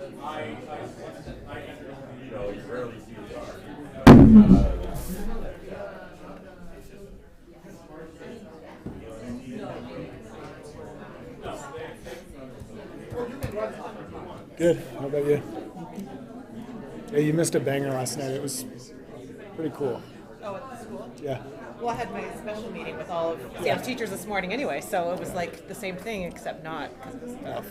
You rarely see a car. Good. How about you? Yeah, you missed a banger last night. It was pretty cool. Oh, at the school? Yeah. Well, I had my special meeting with all of Sam's teachers this morning anyway, so it was like the same thing except not because of the stuff.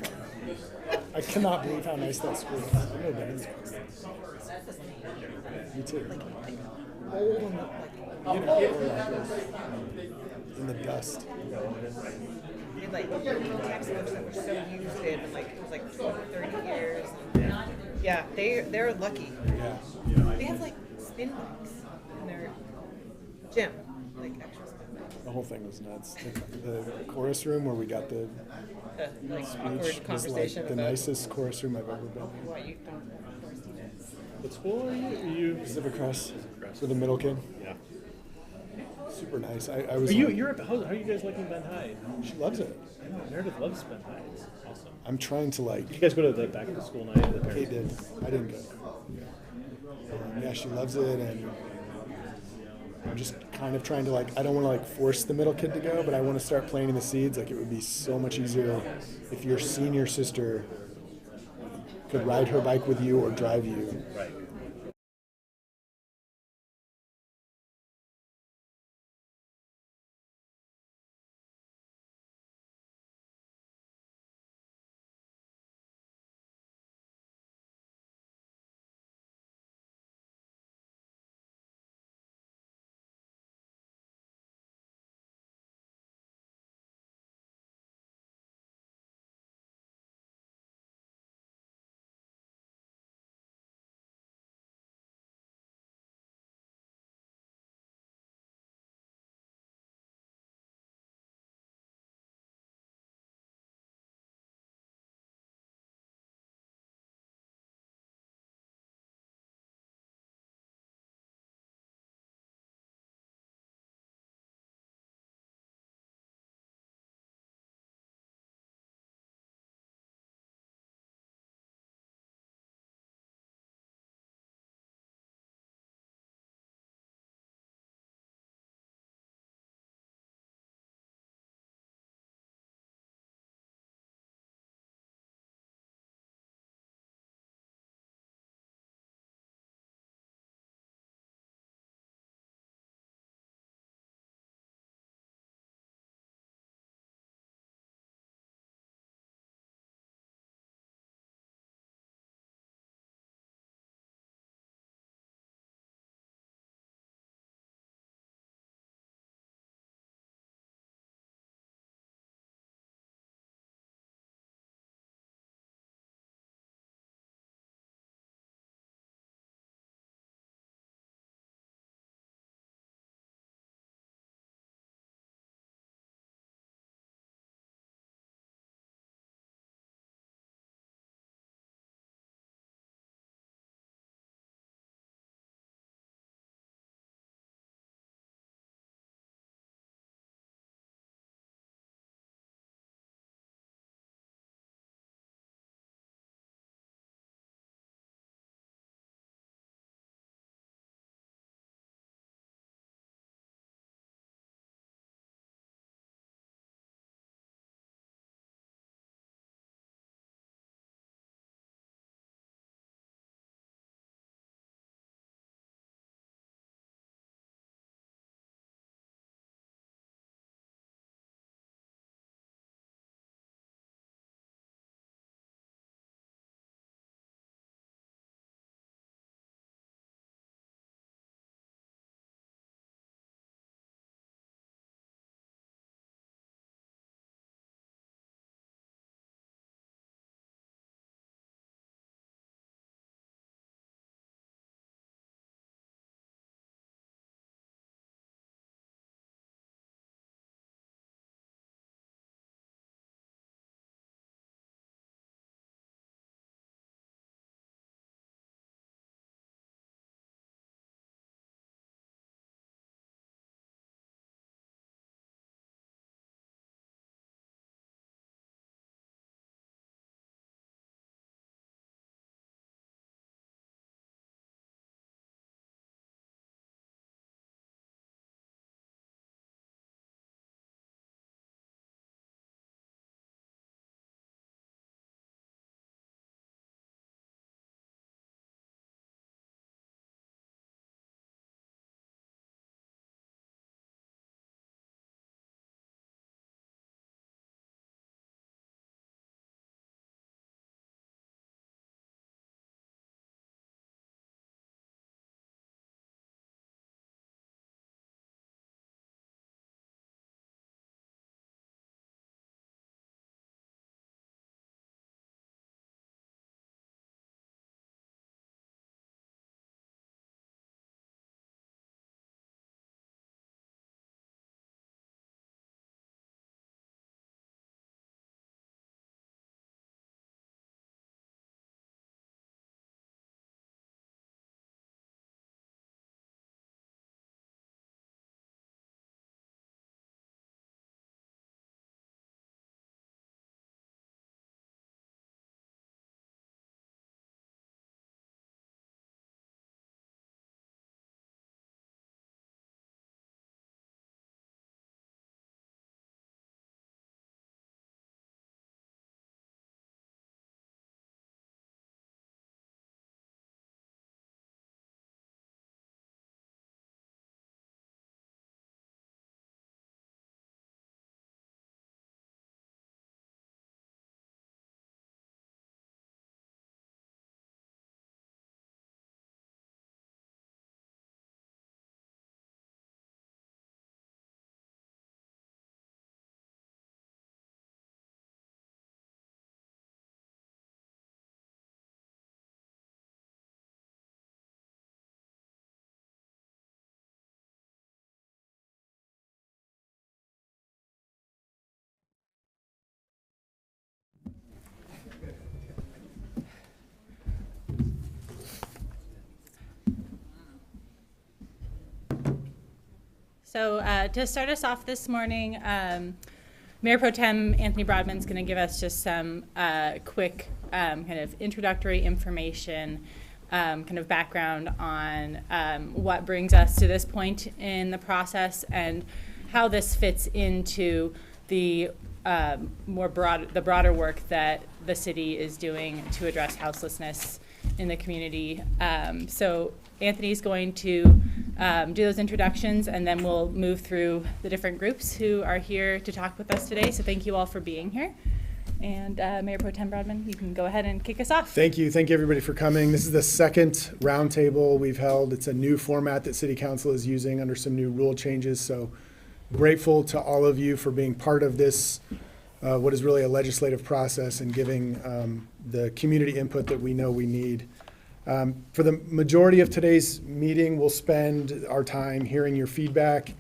I cannot believe how nice that school is. I've never been in there. Me too. Old and You know, or like in the dust. we had like textbooks that were so used in like it was like 20, 30 years. And, yeah, they're lucky. Yeah. They have like spin bikes in their gym, like actual spin bikes. The whole thing was nuts. The chorus room where we got the Like speech awkward was conversation like the about nicest chorus room I've ever been in. why you don't have chorus students. What school are you? Pacific Crest for the middle kid. Yeah. Super nice. I was. Are you? like- You're. How are you guys liking Ben Hyde? She loves it. I know Meredith loves Ben Hyde. It's awesome. I'm trying to like. Did you guys go to the back to school night? The Kate parents? did. I didn't go. Yeah, she loves it, and I'm just kind of trying to like. I don't want to like force the middle kid to go, but I want to start planting the seeds. Like it would be so much easier if your senior sister could ride her bike with you or drive you. Right. So to start us off this morning, Mayor Pro Tem Anthony Broadman's going to give us just some quick kind of introductory information, kind of background on what brings us to this point in the process and how this fits into the broader work that the city is doing to address houselessness in the community. So Anthony's going to do those introductions, and then we'll move through the different groups who are here to talk with us today. So thank you all for being here. And Mayor Pro Tem Broadman, you can go ahead and kick us off. Thank you. Thank you, everybody, for coming. This is the second roundtable we've held. It's a new format that City Council is using under some new rule changes. So grateful to all of you for being part of this, what is really a legislative process, and giving the community input that we know we need. For the majority of today's meeting, we'll spend our time hearing your feedback,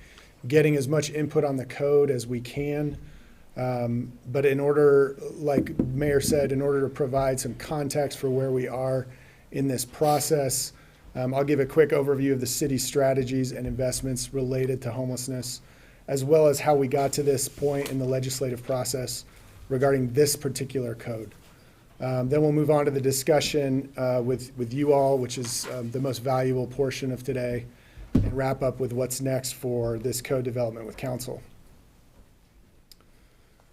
getting as much input on the code as we can. But in order, like Mayor said, in order to provide some context for where we are in this process, I'll give a quick overview of the city's strategies and investments related to homelessness, as well as how we got to this point in the legislative process regarding this particular code. Then we'll move on to the discussion with you all, which is the most valuable portion of today, and wrap up with what's next for this code development with council.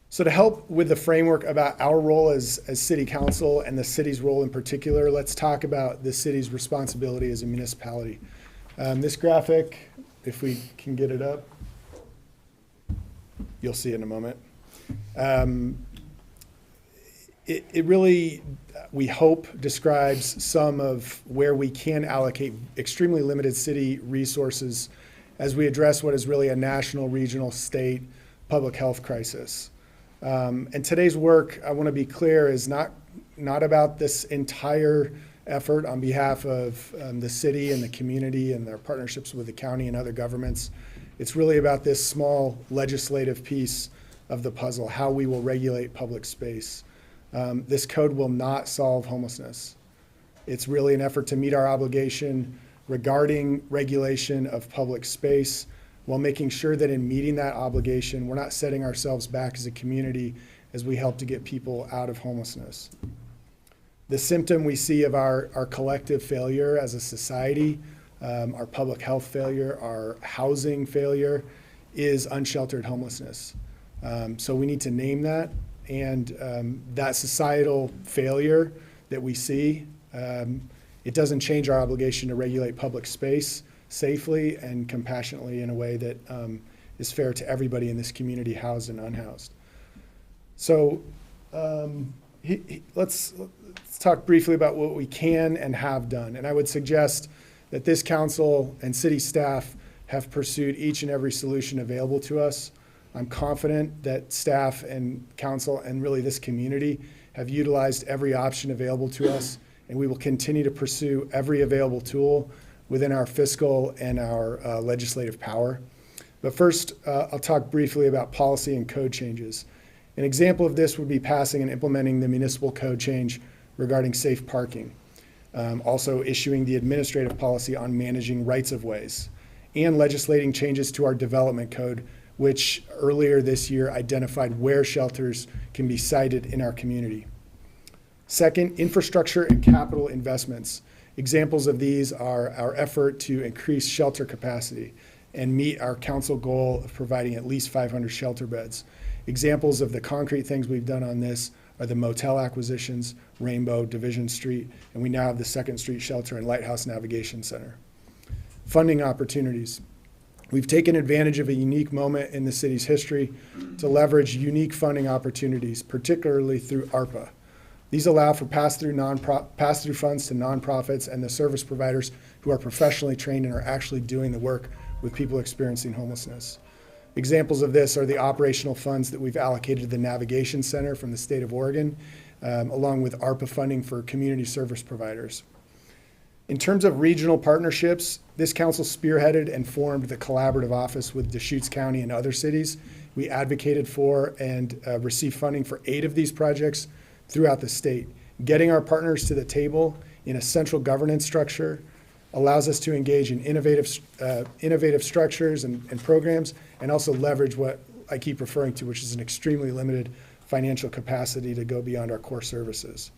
So to help with the framework about our role as city council and the city's role in particular, let's talk about the city's responsibility as a municipality. This graphic, if we can get it up, you'll see it in a moment. It really, we hope, describes some of where we can allocate extremely limited city resources as we address what is really a national, regional, state public health crisis. And today's work, I want to be clear, is not about this entire effort on behalf of the city and the community and their partnerships with the county and other governments. It's really about this small legislative piece of the puzzle, how we will regulate public space. This code will not solve homelessness. It's really an effort to meet our obligation regarding regulation of public space, while making sure that in meeting that obligation, we're not setting ourselves back as a community as we help to get people out of homelessness. The symptom we see of our collective failure as a society, our public health failure, our housing failure, is unsheltered homelessness. So we need to name that, and that societal failure that we see, it doesn't change our obligation to regulate public space safely and compassionately in a way that is fair to everybody in this community, housed and unhoused. So let's talk briefly about what we can and have done. And I would suggest that this council and city staff have pursued each and every solution available to us. I'm confident that staff and council and really this community have utilized every option available to us, and we will continue to pursue every available tool within our fiscal and our legislative power. But first, I'll talk briefly about policy and code changes. An example of this would be passing and implementing the municipal code change regarding safe parking. Also issuing the administrative policy on managing rights-of-ways, and legislating changes to our development code, which earlier this year identified where shelters can be sited in our community. Second, infrastructure and capital investments. Examples of these are our effort to increase shelter capacity and meet our council goal of providing at least 500 shelter beds. Examples of the concrete things we've done on this are the motel acquisitions, Rainbow, Division Street, and we now have the 2nd Street Shelter and Lighthouse Navigation Center. Funding opportunities. We've taken advantage of a unique moment in the city's history to leverage unique funding opportunities, particularly through ARPA. These allow for pass-through funds to nonprofits and the service providers who are professionally trained and are actually doing the work with people experiencing homelessness. Examples of this are the operational funds that we've allocated to the Navigation Center from the state of Oregon, along with ARPA funding for community service providers. In terms of regional partnerships, this council spearheaded and formed the collaborative office with Deschutes County and other cities. We advocated for and received funding for 8 of these projects throughout the state, getting our partners to the table in a central governance structure allows us to engage in innovative structures and programs, and also leverage what I keep referring to, which is an extremely limited financial capacity to go beyond our core services.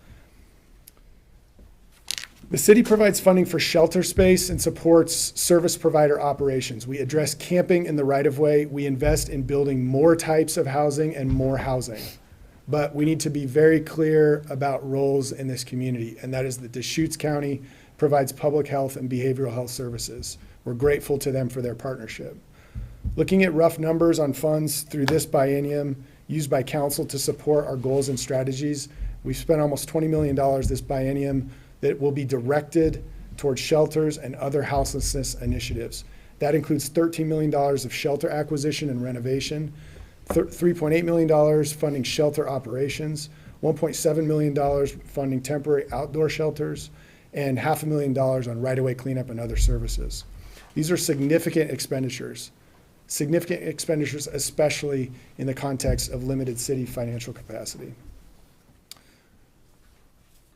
The city provides funding for shelter space and supports service provider operations. We address camping in the right-of-way. We invest in building more types of housing and more housing. But we need to be very clear about roles in this community, and that is that Deschutes County provides public health and behavioral health services. We're grateful to them for their partnership. Looking at rough numbers on funds through this biennium used by council to support our goals and strategies, we've spent almost $20 million this biennium that will be directed towards shelters and other houselessness initiatives. That includes $13 million of shelter acquisition and renovation, $3.8 million funding shelter operations, $1.7 million funding temporary outdoor shelters, and $500,000 on right-of-way cleanup and other services. These are significant expenditures, especially in the context of limited city financial capacity.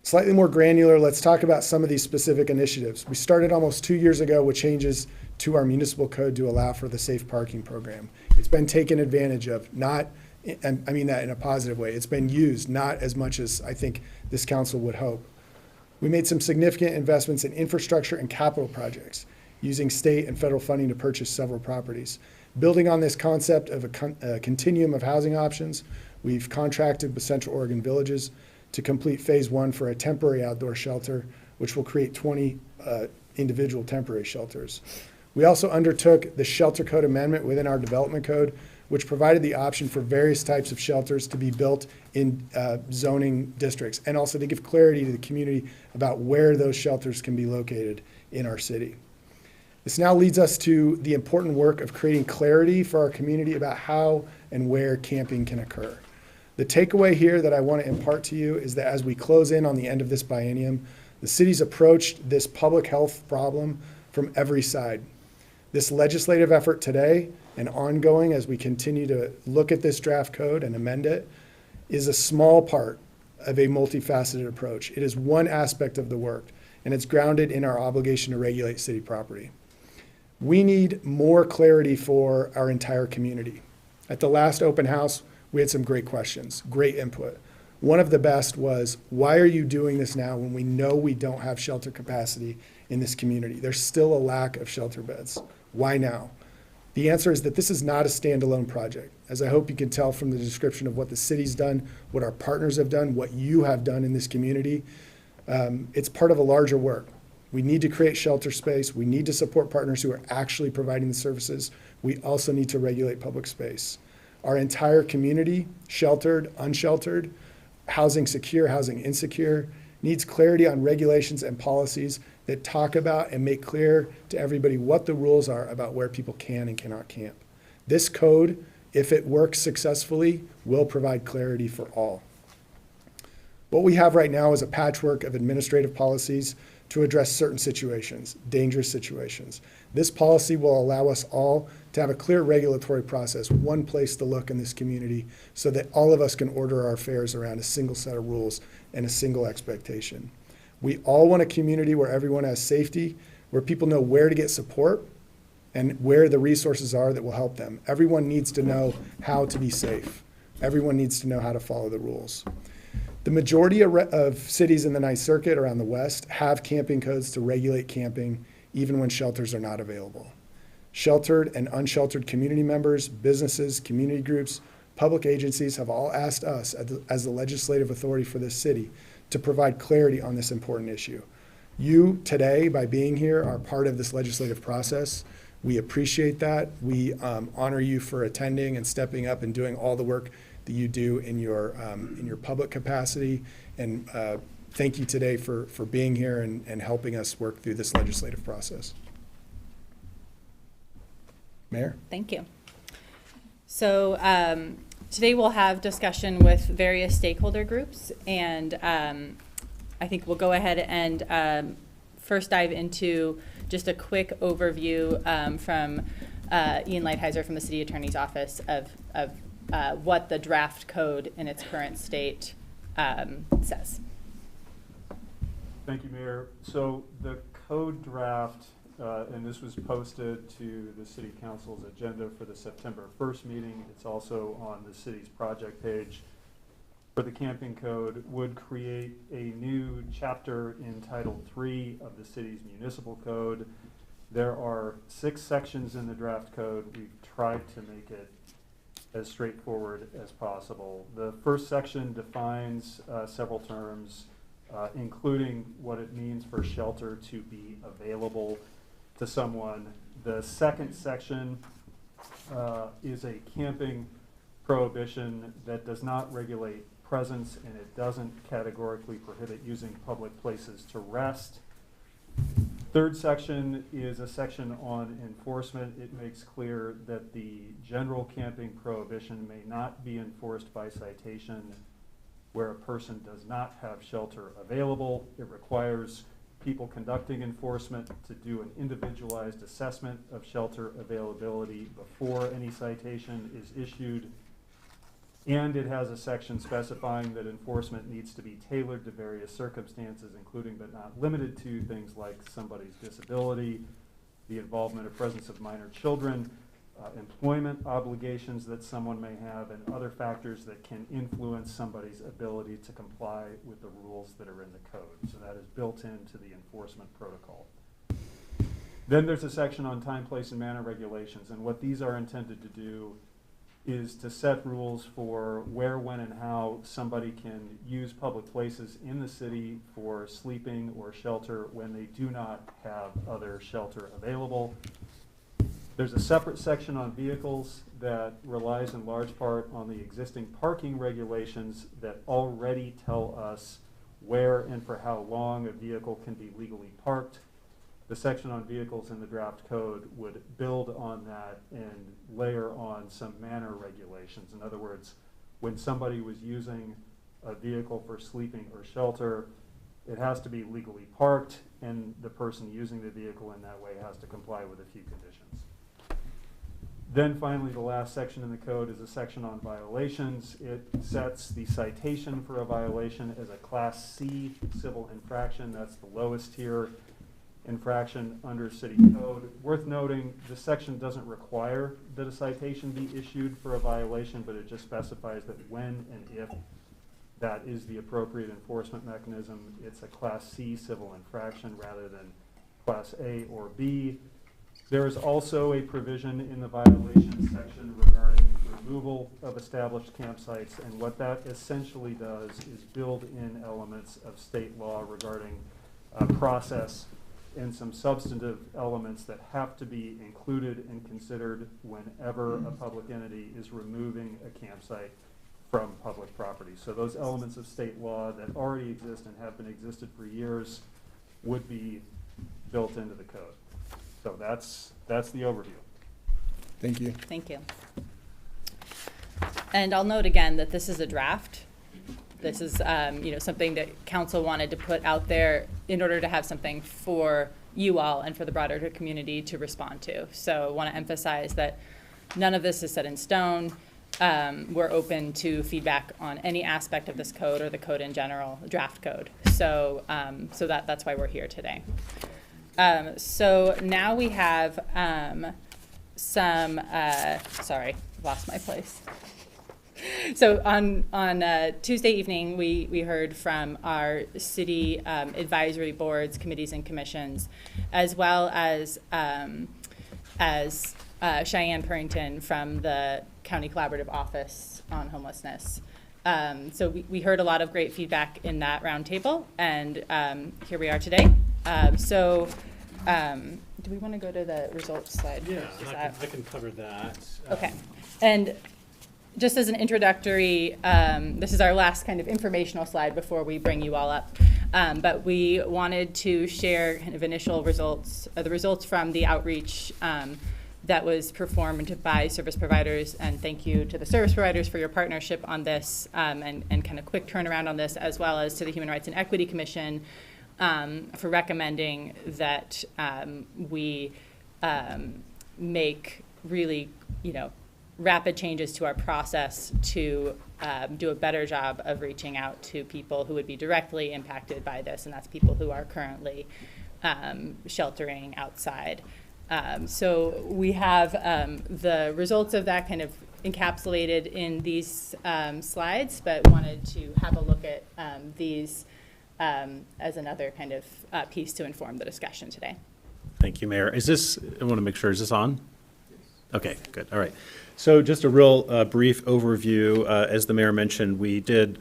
Slightly more granular, let's talk about some of these specific initiatives. We started almost 2 years ago with changes to our municipal code to allow for the safe parking program. It's been taken advantage of, not, and I mean that in a positive way. It's been used, not as much as I think this council would hope. We made some significant investments in infrastructure and capital projects, using state and federal funding to purchase several properties. Building on this concept of a continuum of housing options, we've contracted with Central Oregon Villages to complete phase 1 for a temporary outdoor shelter, which will create 20 individual temporary shelters. We also undertook the shelter code amendment within our development code, which provided the option for various types of shelters to be built in zoning districts, and also to give clarity to the community about where those shelters can be located in our city. This now leads us to the important work of creating clarity for our community about how and where camping can occur. The takeaway here that I want to impart to you is that as we close in on the end of this biennium, the city's approached this public health problem from every side. This legislative effort today and ongoing as we continue to look at this draft code and amend it is a small part of a multifaceted approach. It is one aspect of the work, and it's grounded in our obligation to regulate city property. We need more clarity for our entire community. At the last open house, we had some great questions, great input. One of the best was, why are you doing this now when we know we don't have shelter capacity in this community? There's still a lack of shelter beds. Why now? The answer is that this is not a standalone project. As I hope you can tell from the description of what the city's done, what our partners have done, what you have done in this community, it's part of a larger work. We need to create shelter space. We need to support partners who are actually providing the services. We also need to regulate public space. Our entire community, sheltered, unsheltered, housing secure, housing insecure, needs clarity on regulations and policies that talk about and make clear to everybody what the rules are about where people can and cannot camp. This code, if it works successfully, will provide clarity for all. What we have right now is a patchwork of administrative policies to address certain situations, dangerous situations. This policy will allow us all to have a clear regulatory process, one place to look in this community, so that all of us can order our affairs around a single set of rules and a single expectation. We all want a community where everyone has safety, where people know where to get support, and where the resources are that will help them. Everyone needs to know how to be safe. Everyone needs to know how to follow the rules. The majority of cities in the Ninth Circuit around the West have camping codes to regulate camping even when shelters are not available. Sheltered and unsheltered community members, businesses, community groups, public agencies have all asked us as the legislative authority for this city to provide clarity on this important issue. You today, by being here, are part of this legislative process. We appreciate that. We honor you for attending and stepping up and doing all the work that you do in your public capacity. And thank you today for being here and helping us work through this legislative process. Mayor? Thank you. So today we'll have discussion with various stakeholder groups, and I think we'll go ahead and first dive into just a quick overview from Ian Lighthizer from the City Attorney's Office of what the draft code in its current state says. Thank you, Mayor. So the code draft, and this was posted to the city council's agenda for the September 1st meeting. It's also on the city's project page for the camping code, would create a new chapter in Title 3 of the city's municipal code. There are 6 sections in the draft code. We've tried to make it as straightforward as possible. The first section defines several terms, including what it means for shelter to be available to someone. The second section is a camping prohibition that does not regulate presence, and it doesn't categorically prohibit using public places to rest. Third section is a section on enforcement. It makes clear that the general camping prohibition may not be enforced by citation where a person does not have shelter available. It requires people conducting enforcement to do an individualized assessment of shelter availability before any citation is issued. And it has a section specifying that enforcement needs to be tailored to various circumstances, including but not limited to things like somebody's disability, the involvement or presence of minor children, employment obligations that someone may have, and other factors that can influence somebody's ability to comply with the rules that are in the code. So that is built into the enforcement protocol. Then there's a section on time, place, and manner regulations, and what these are intended to do is to set rules for where, when, and how somebody can use public places in the city for sleeping or shelter when they do not have other shelter available. There's a separate section on vehicles that relies in large part on the existing parking regulations that already tell us where and for how long a vehicle can be legally parked. The section on vehicles in the draft code would build on that and layer on some manner regulations. In other words, when somebody was using a vehicle for sleeping or shelter, it has to be legally parked, and the person using the vehicle in that way has to comply with a few conditions. Then finally, the last section in the code is a section on violations. It sets the citation for a violation as a Class C civil infraction. That's the lowest tier infraction under city code. Worth noting, this section doesn't require that a citation be issued for a violation, but it just specifies that when and if that is the appropriate enforcement mechanism, it's a Class C civil infraction rather than Class A or B. There is also a provision in the violations section regarding removal of established campsites, and what that essentially does is build in elements of state law regarding process and some substantive elements that have to be included and considered whenever a public entity is removing a campsite from public property. So those elements of state law that already exist and have been existed for years would be built into the code. So that's the overview. Thank you. Thank you. And I'll note again that this is a draft. This is something that council wanted to put out there in order to have something for you all and for the broader community to respond to. So I want to emphasize that none of this is set in stone. We're open to feedback on any aspect of this code or the code in general, draft code. So that's why we're here today. So now we have sorry, lost my place. So on Tuesday evening, we heard from our city advisory boards, committees, and commissions, as well as Cheyenne Purrington from the County Collaborative Office on Homelessness. So we heard a lot of great feedback in that roundtable, and here we are today. Do we want to go to the results slide? Yeah, I can cover that. Okay. And just as an introductory, this is our last kind of informational slide before we bring you all up. But we wanted to share kind of initial results, the results from the outreach that was performed by service providers. And thank you to the service providers for your partnership on this and kind of quick turnaround on this, as well as to the Human Rights and Equity Commission for recommending that we make really, rapid changes to our process to do a better job of reaching out to people who would be directly impacted by this, and that's people who are currently sheltering outside. So we have the results of that kind of encapsulated in these slides, but wanted to have a look at these as another kind of piece to inform the discussion today. Thank you, Mayor. Is this, I want to make sure, is this on? Okay, good. All right. So just a real brief overview. As the mayor mentioned, we did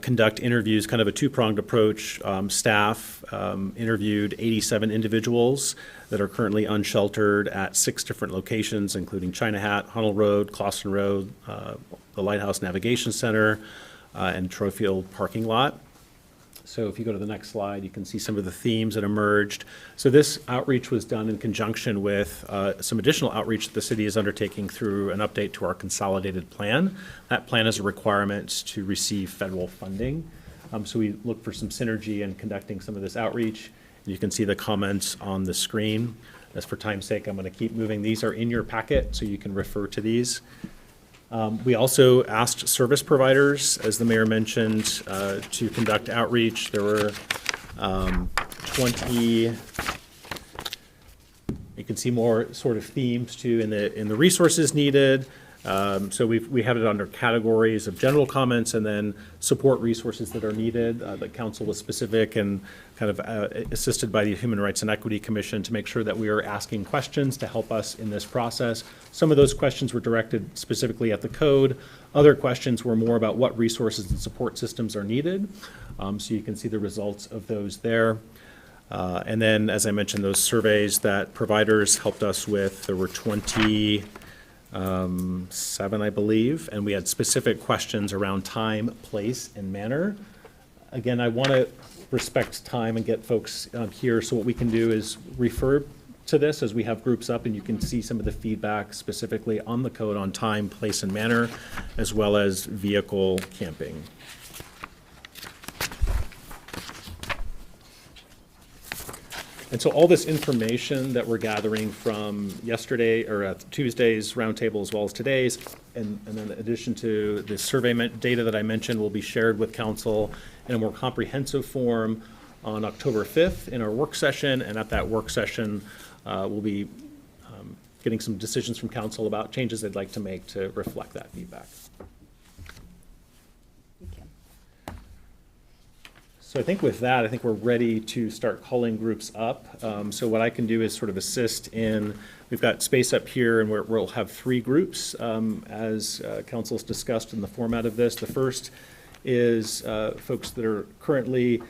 conduct interviews, kind of a two-pronged approach. Staff interviewed 87 individuals that are currently unsheltered at 6 different locations, including China Hat, Hunnell Road, Clawson Road, the Lighthouse Navigation Center, and Troyfield parking lot. So if you go to the next slide, you can see some of the themes that emerged. So this outreach was done in conjunction with some additional outreach that the city is undertaking through an update to our consolidated plan. That plan is a requirement to receive federal funding. So we look for some synergy in conducting some of this outreach. You can see the comments on the screen. As for time's sake, I'm going to keep moving. These are in your packet, so you can refer to these. We also asked service providers, as the mayor mentioned, to conduct outreach. There were 20, you can see more sort of themes too in the resources needed. So we have it under categories of general comments and then support resources that are needed. The council was specific and kind of assisted by the Human Rights and Equity Commission to make sure that we are asking questions to help us in this process. Some of those questions were directed specifically at the code. Other questions were more about what resources and support systems are needed. So you can see the results of those there. And then, as I mentioned, those surveys that providers helped us with, there were 27, I believe, and we had specific questions around time, place, and manner. Again, I want to respect time and get folks here, so what we can do is refer to this as we have groups up, and you can see some of the feedback specifically on the code on time, place, and manner, as well as vehicle camping. And so all this information that we're gathering from yesterday or Tuesday's roundtable as well as today's, and then in addition to the survey data that I mentioned, will be shared with council in a more comprehensive form on October 5th in our work session. And at that work session, we'll be getting some decisions from council about changes they'd like to make to reflect that feedback. So I think with that, I think we're ready to start calling groups up. So what I can do is sort of assist in, we've got space up here and we'll have 3 groups as council's discussed in the format of this. The first is folks that are currently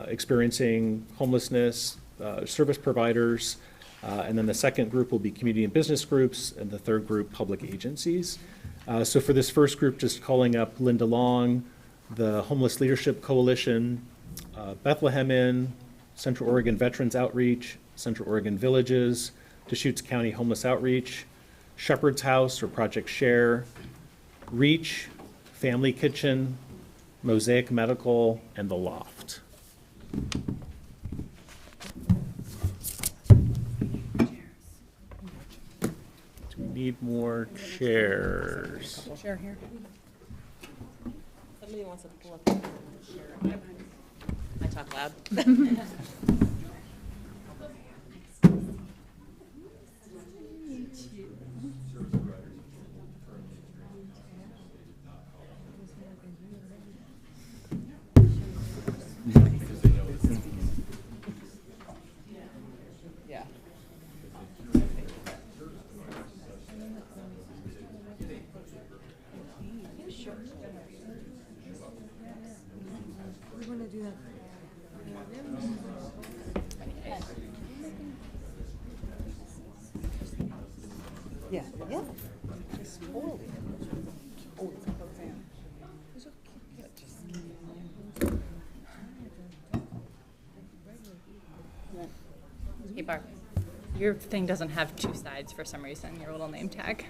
experiencing homelessness, service providers, and then the second group will be community and business groups, and the third group, public agencies. So for this first group, just calling up Linda Long, the Homeless Leadership Coalition, Bethlehem Inn, Central Oregon Veterans Outreach, Central Oregon Villages, Deschutes County Homeless Outreach, Shepherd's House or Project Share, Reach, Family Kitchen, Mosaic Medical, and The Loft. Do we need more chairs? Share here. Somebody wants to pull up. I talk loud. Yeah. We want to do that. Yeah. Yeah. Just hold it. Oh, it's like a fan. It's okay. Yeah, just- Hey, Barb, your thing doesn't have 2 sides for some reason, your little name tag.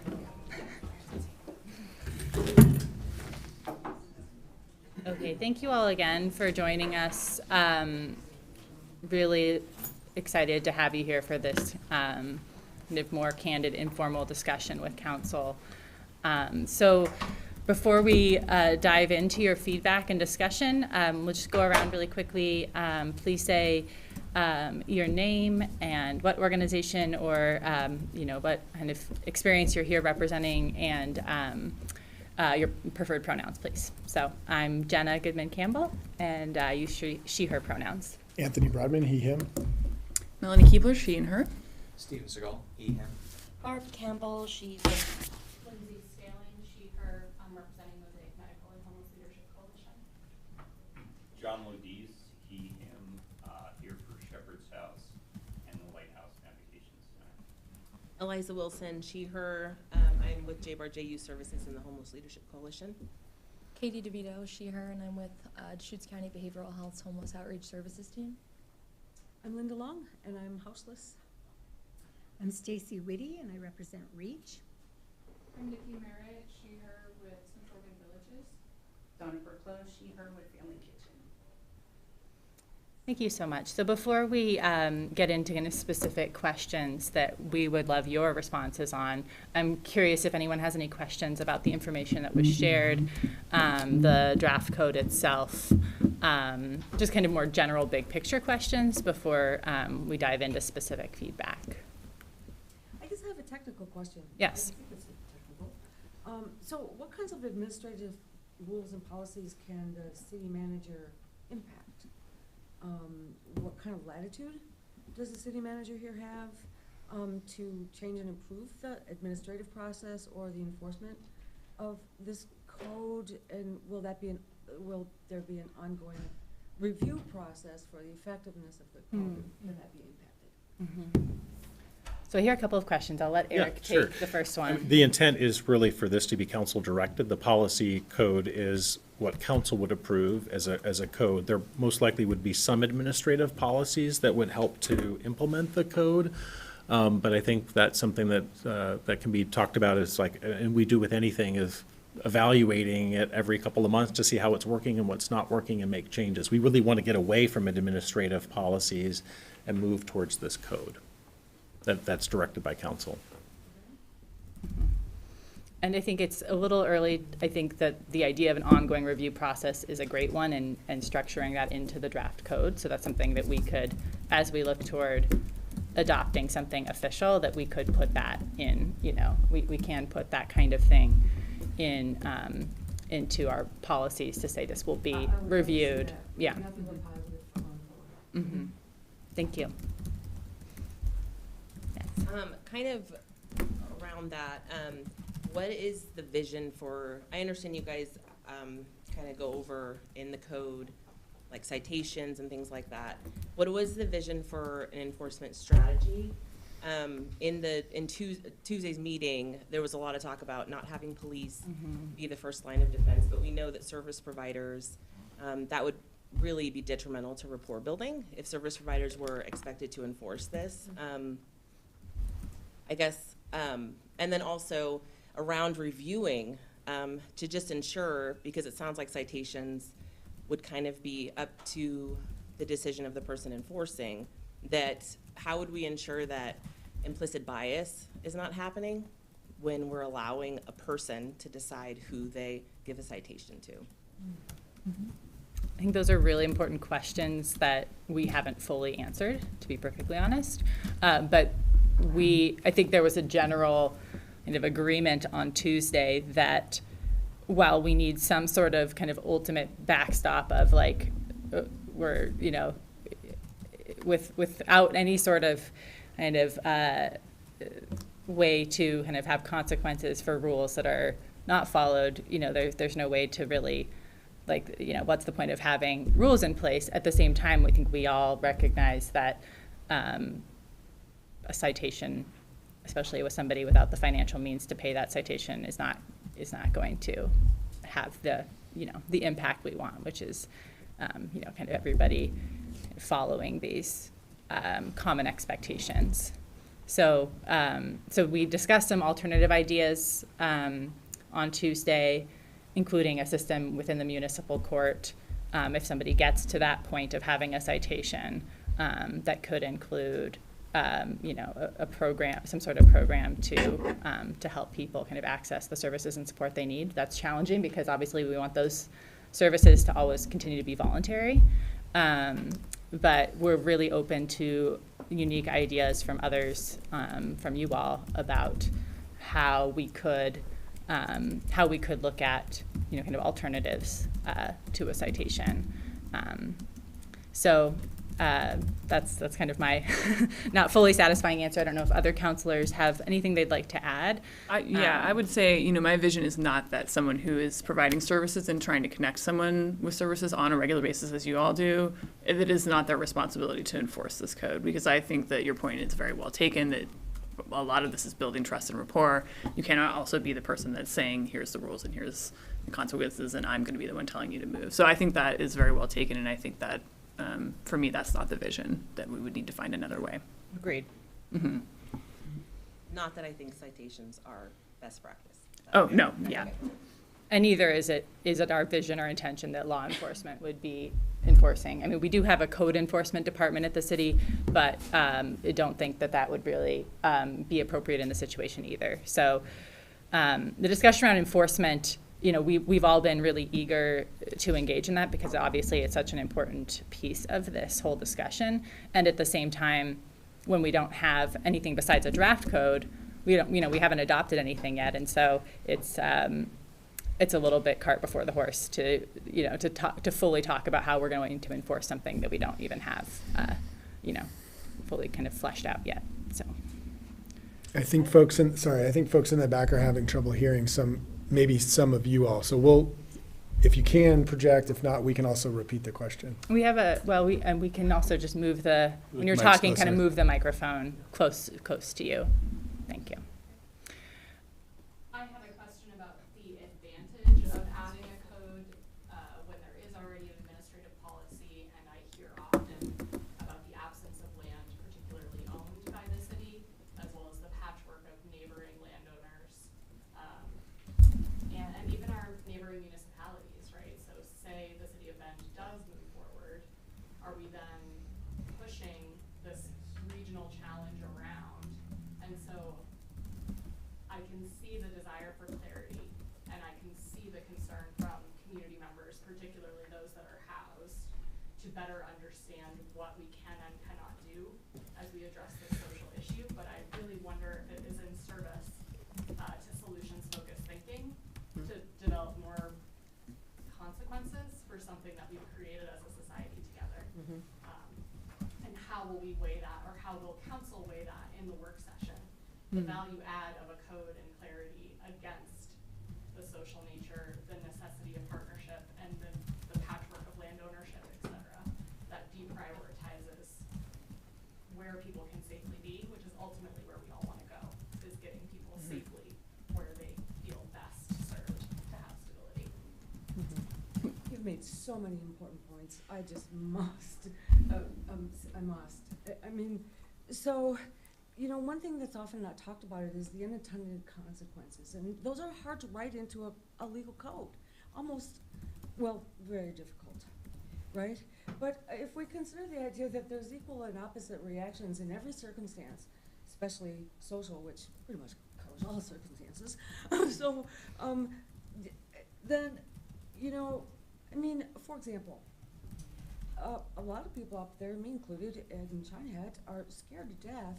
Okay, thank you all again for joining us. Really excited to have you here for this kind of more candid, informal discussion with council. So before we dive into your feedback and discussion, we'll just go around really quickly. Please say your name and what organization or, what kind of experience you're here representing, and your preferred pronouns, please. So I'm Jenna Goodman-Campbell, and I use she, her pronouns. Anthony Broadman, he, him. Melanie Keebler, she and her. Steven Seagal, he, him. Barb Campbell, she. Lindsay Scaling, she, her, representing Mosaic Medical and Homeless Leadership Coalition. John Lodiz, he, him, here for Shepherd's House and the Lighthouse Navigation Center. Eliza Wilson, she, her. I'm with JBAR Youth Services and the Homeless Leadership Coalition. Katie DeVito, she, her, and I'm with Deschutes County Behavioral Health's Homeless Outreach Services team. I'm Linda Long, and I'm houseless. I'm Stacy Whitty, and I represent REACH. I'm Nikki Merritt, she, her, with Central Wing Villages. Donna Burklow, she, her, with Family Kitchen. Thank you so much. So before we get into kind of specific questions that we would love your responses on, I'm curious if anyone has any questions about the information that was shared, the draft code itself, just kind of more general big picture questions before we dive into specific feedback. I just have a technical question. Yes. I think it's technical. So what kinds of administrative rules and policies can the city manager impact? What kind of latitude does the city manager here have to change and improve the administrative process or the enforcement of this code? And will there be an ongoing review process for the effectiveness of the code? Can that be impacted? Mm-hmm. So here are a couple of questions. I'll let Eric take the first one. The intent is really for this to be council directed. The policy code is what council would approve as a code. There most likely would be some administrative policies that would help to implement the code. But I think that's something that that can be talked about as like, and we do with anything, is evaluating it every couple of months to see how it's working and what's not working and make changes. We really want to get away from administrative policies and move towards this code that's directed by council. And I think it's a little early. I think that the idea of an ongoing review process is a great one, and structuring that into the draft code. So that's something that we could, as we look toward adopting something official, that we could put that in, we can put that kind of thing in into our policies to say this will be reviewed. Yeah. Nothing but positive going forward. Mm-hmm. Thank you. Yes. Kind of around that, what is the vision for, I understand you guys kind of go over in the code, like citations and things like that. What was the vision for an enforcement strategy? In Tuesday's meeting, there was a lot of talk about not having police be the first line of defense, but we know that service providers, that would really be detrimental to rapport building if service providers were expected to enforce this. I guess, and then also around reviewing to just ensure, because it sounds like citations would kind of be up to the decision of the person enforcing, that how would we ensure that implicit bias is not happening when we're allowing a person to decide who they give a citation to? I think those are really important questions that we haven't fully answered, to be perfectly honest. But I think there was a general kind of agreement on Tuesday that while we need some sort of kind of ultimate backstop of like, we're, without any sort of kind of way to kind of have consequences for rules that are not followed, there's no way to really, like, what's the point of having rules in place? At the same time, we think we all recognize that a citation, especially with somebody without the financial means to pay that citation, is not going to have the the impact we want, which is kind of everybody following these common expectations. So we discussed some alternative ideas on Tuesday, including a system within the municipal court if somebody gets to that point of having a citation that could include a program, some sort of program to help people kind of access the services and support they need. That's challenging because obviously we want those services to always continue to be voluntary. but we're really open to unique ideas from others, from you all, about how we could look at, kind of alternatives to a citation. So that's kind of my not fully satisfying answer. I don't know if other counselors have anything they'd like to add. I would say, my vision is not that someone who is providing services and trying to connect someone with services on a regular basis, as you all do, it is not their responsibility to enforce this code, because I think that your point is very well taken, that a lot of this is building trust and rapport. You cannot also be the person that's saying, here's the rules and here's the consequences, and I'm going to be the one telling you to move. So I think that is very well taken, and I think that for me, that's not the vision, that we would need to find another way. Agreed. Mm-hmm. Not that I think citations are best practice. Oh, no, yeah. Okay. And neither is it our vision or intention that law enforcement would be enforcing. I mean, we do have a code enforcement department at the city, but I don't think that would really be appropriate in the situation either. So the discussion around enforcement, we've all been really eager to engage in that, because obviously it's such an important piece of this whole discussion. And at the same time, when we don't have anything besides a draft code, we haven't adopted anything yet. And so it's a little bit cart before the horse to fully talk about how we're going to enforce something that we don't even have, fully kind of fleshed out yet. So I think folks in the back are having trouble hearing maybe some of you all. So if you can project, if not, we can also repeat the question. we have we can also just move when you're Mic's talking, kind of closer. move the microphone close to you. Thank you. I have a question about the advantage of adding a code when there is already an administrative policy, and I hear often about the absence of land particularly owned by the city, as well as the patchwork of neighboring landowners, and even our neighboring municipalities, right? So say the city of Bend does move forward, are we then pushing this regional challenge around? And so I can see the desire for clarity, and I can see the concern from community members, particularly those that are housed, to better understand what we can and cannot do as we address this social issue. But I really wonder if it is in service to solutions-focused thinking to develop more consequences for something that we've created as a society together. And how will we weigh that, or how will council weigh that in the work session? The value add of a code and clarity against the social nature, the necessity of partnership, and the patchwork of land ownership, et cetera, that deprioritizes where people can safely be, which is ultimately where we all want to go, is getting people safely where they feel best served to have stability. You've made so many important points. I just must. I must. I mean, so, one thing that's often not talked about is the unintended consequences. And those are hard to write into a legal code. Very difficult, right? But if we consider the idea that there's equal and opposite reactions in every circumstance, especially social, which pretty much covers all circumstances, then, for example, a lot of people up there, me included, and China Hat, are scared to death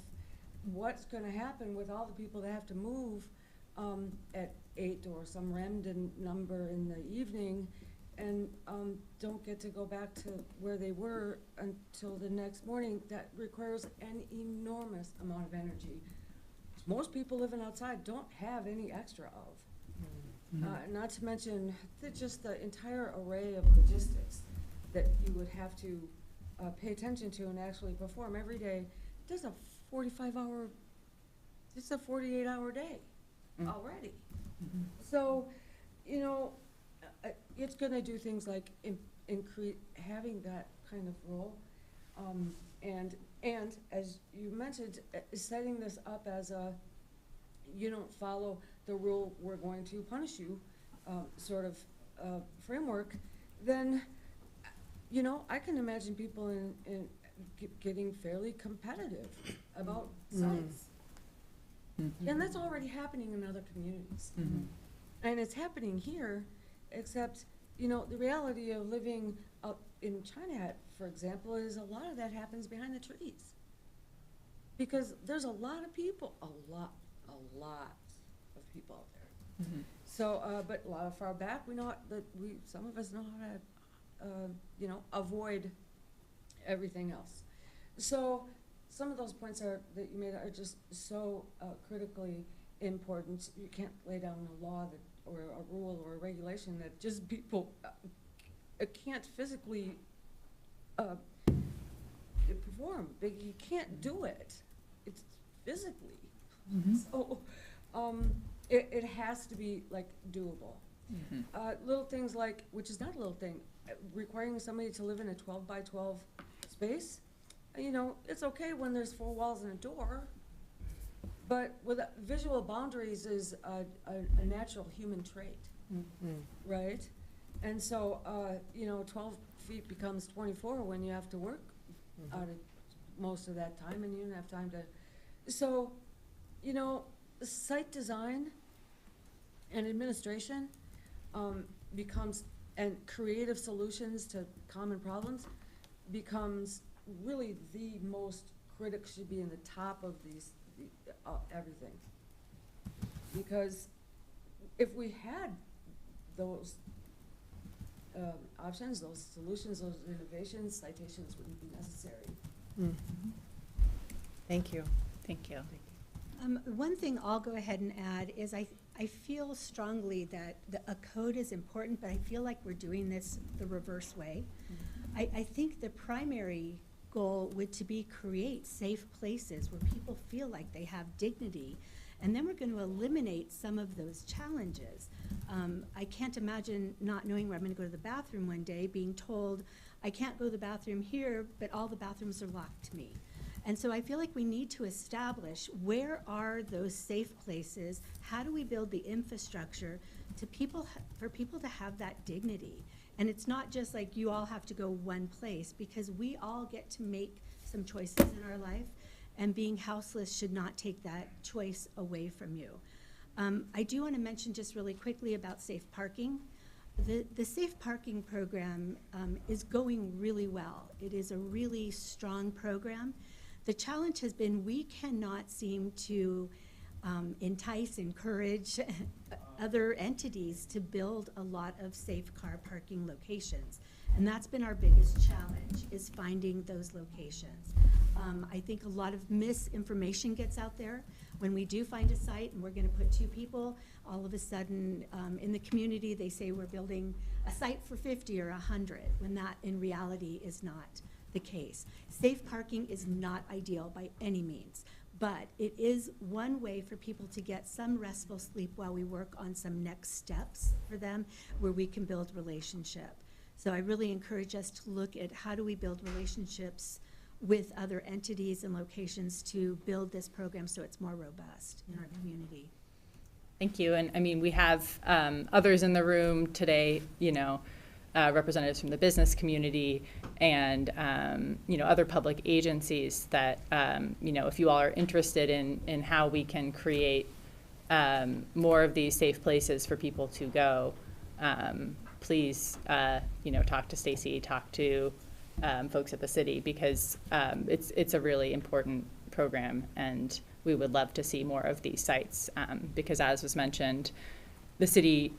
what's going to happen with all the people that have to move at 8 or some random number in the evening, and don't get to go back to where they were until the next morning. That requires an enormous amount of energy. Most people living outside don't have any extra of. Not to mention just the entire array of logistics that you would have to pay attention to and actually perform every day. There's a 48-hour day already. So, it's going to do things like having that kind of role, and as you mentioned, setting this up as you don't follow the rule, we're going to punish you sort of framework. Then, I can imagine people in getting fairly competitive about sites. And that's already happening in other communities. And it's happening here, except you know, the reality of living up in China, for example, is a lot of that happens behind the trees. Because there's a lot of people, a lot of people out there. So, but a lot of far back, we know that some of us know how to, you know, avoid everything else. So, some of those points that you made are just so critically important. You can't lay down a law or a rule or a regulation that just people can't physically perform. You can't do it. It's physically. So it has to be like doable. Little things like, which is not a little thing, requiring somebody to live in a 12 by 12 space. You know, it's okay when there's 4 walls and a door, but with visual boundaries is a natural human trait, right? And so, you know, 12 feet becomes 24 when you have to work out of most of that time, and you don't have time to. So, you know, site design and administration becomes, and creative solutions to common problems becomes really the most critical, should be in the top of these, everything. Because if we had those options, those solutions, those innovations, citations wouldn't be necessary. Thank you. Thank you. One thing I'll go ahead and add is I feel strongly that a code is important, but I feel like we're doing this the reverse way. I think the primary goal would to be create safe places where people feel like they have dignity, and then we're going to eliminate some of those challenges. I can't imagine not knowing where I'm going to go to the bathroom one day, being told I can't go to the bathroom here, but all the bathrooms are locked to me. And so I feel like we need to establish where are those safe places, how do we build the infrastructure to for people to have that dignity. And it's not just like you all have to go one place, because we all get to make some choices in our life, and being houseless should not take that choice away from you. I do want to mention just really quickly about safe parking. The safe parking program is going really well. It is a really strong program. The challenge has been we cannot seem to entice, encourage other entities to build a lot of safe car parking locations. And that's been our biggest challenge, is finding those locations. I think a lot of misinformation gets out there. When we do find a site and we're going to put 2 people, all of a sudden in the community they say we're building a site for 50 or 100, when that in reality is not the case. Safe parking is not ideal by any means, but it is one way for people to get some restful sleep while we work on some next steps for them where we can build relationship. So I really encourage us to look at how do we build relationships with other entities and locations to build this program so it's more robust in our community. Thank you. And I mean, we have others in the room today, you know, representatives from the business community and, you know, other public agencies that, you know, if you all are interested in how we can create more of these safe places for people to go, please, you know, talk to Stacy, talk to folks at the city, because it's a really important program, and we would love to see more of these sites, because as was mentioned, the city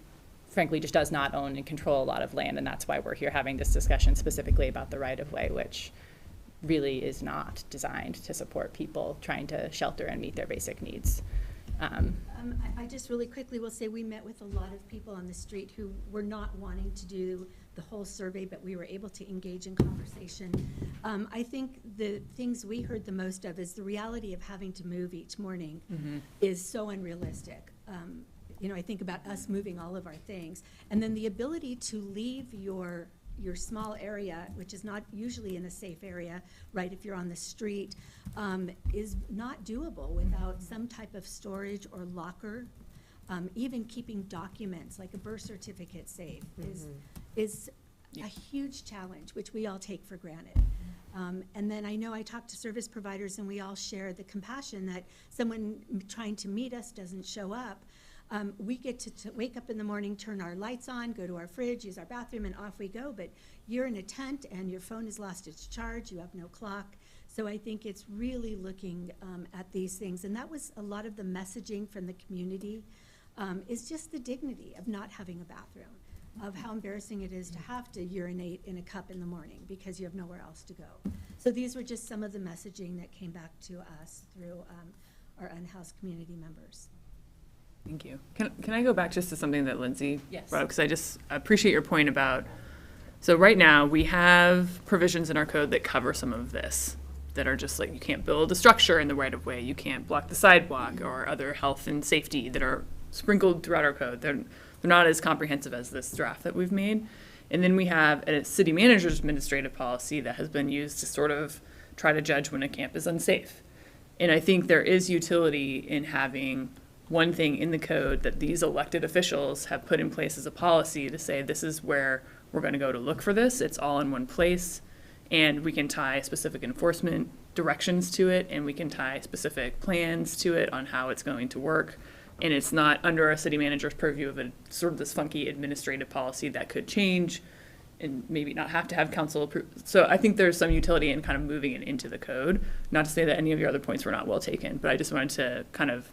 frankly just does not own and control a lot of land, and that's why we're here having this discussion specifically about the right-of-way, which really is not designed to support people trying to shelter and meet their basic needs. I just really quickly will say we met with a lot of people on the street who were not wanting to do the whole survey, but we were able to engage in conversation. I think the things we heard the most of is the reality of having to move each morning is so unrealistic. You know, I think about us moving all of our things, and then the ability to leave your small area, which is not usually in a safe area, right, if you're on the street, is not doable without some type of storage or locker. Even keeping documents like a birth certificate safe is a huge challenge, which we all take for granted. And then I know I talked to service providers, and we all share the compassion that someone trying to meet us doesn't show up. We get to wake up in the morning, turn our lights on, go to our fridge, use our bathroom, and off we go. But you're in a tent and your phone has lost its charge, you have no clock. So I think it's really looking at these things. And that was a lot of the messaging from the community, is just the dignity of not having a bathroom, of how embarrassing it is to have to urinate in a cup in the morning because you have nowhere else to go. So these were just some of the messaging that came back to us through our unhoused community members. Thank you. Can I go back just to something that Lindsay Yes. brought up? Because I just appreciate your point about, so right now we have provisions in our code that cover some of this, that are just like, you can't build a structure in the right of way, you can't block the sidewalk, or other health and safety that are sprinkled throughout our code. They're not as comprehensive as this draft that we've made. And then we have a city manager's administrative policy that has been used to sort of try to judge when a camp is unsafe. And I think there is utility in having one thing in the code that these elected officials have put in place as a policy to say, this is where we're going to go to look for this. It's all in one place. And we can tie specific enforcement directions to it, and we can tie specific plans to it on how it's going to work. And it's not under a city manager's purview of a sort of this funky administrative policy that could change and maybe not have to have council approve. So I think there's some utility in kind of moving it into the code. Not to say that any of your other points were not well taken, but I just wanted to kind of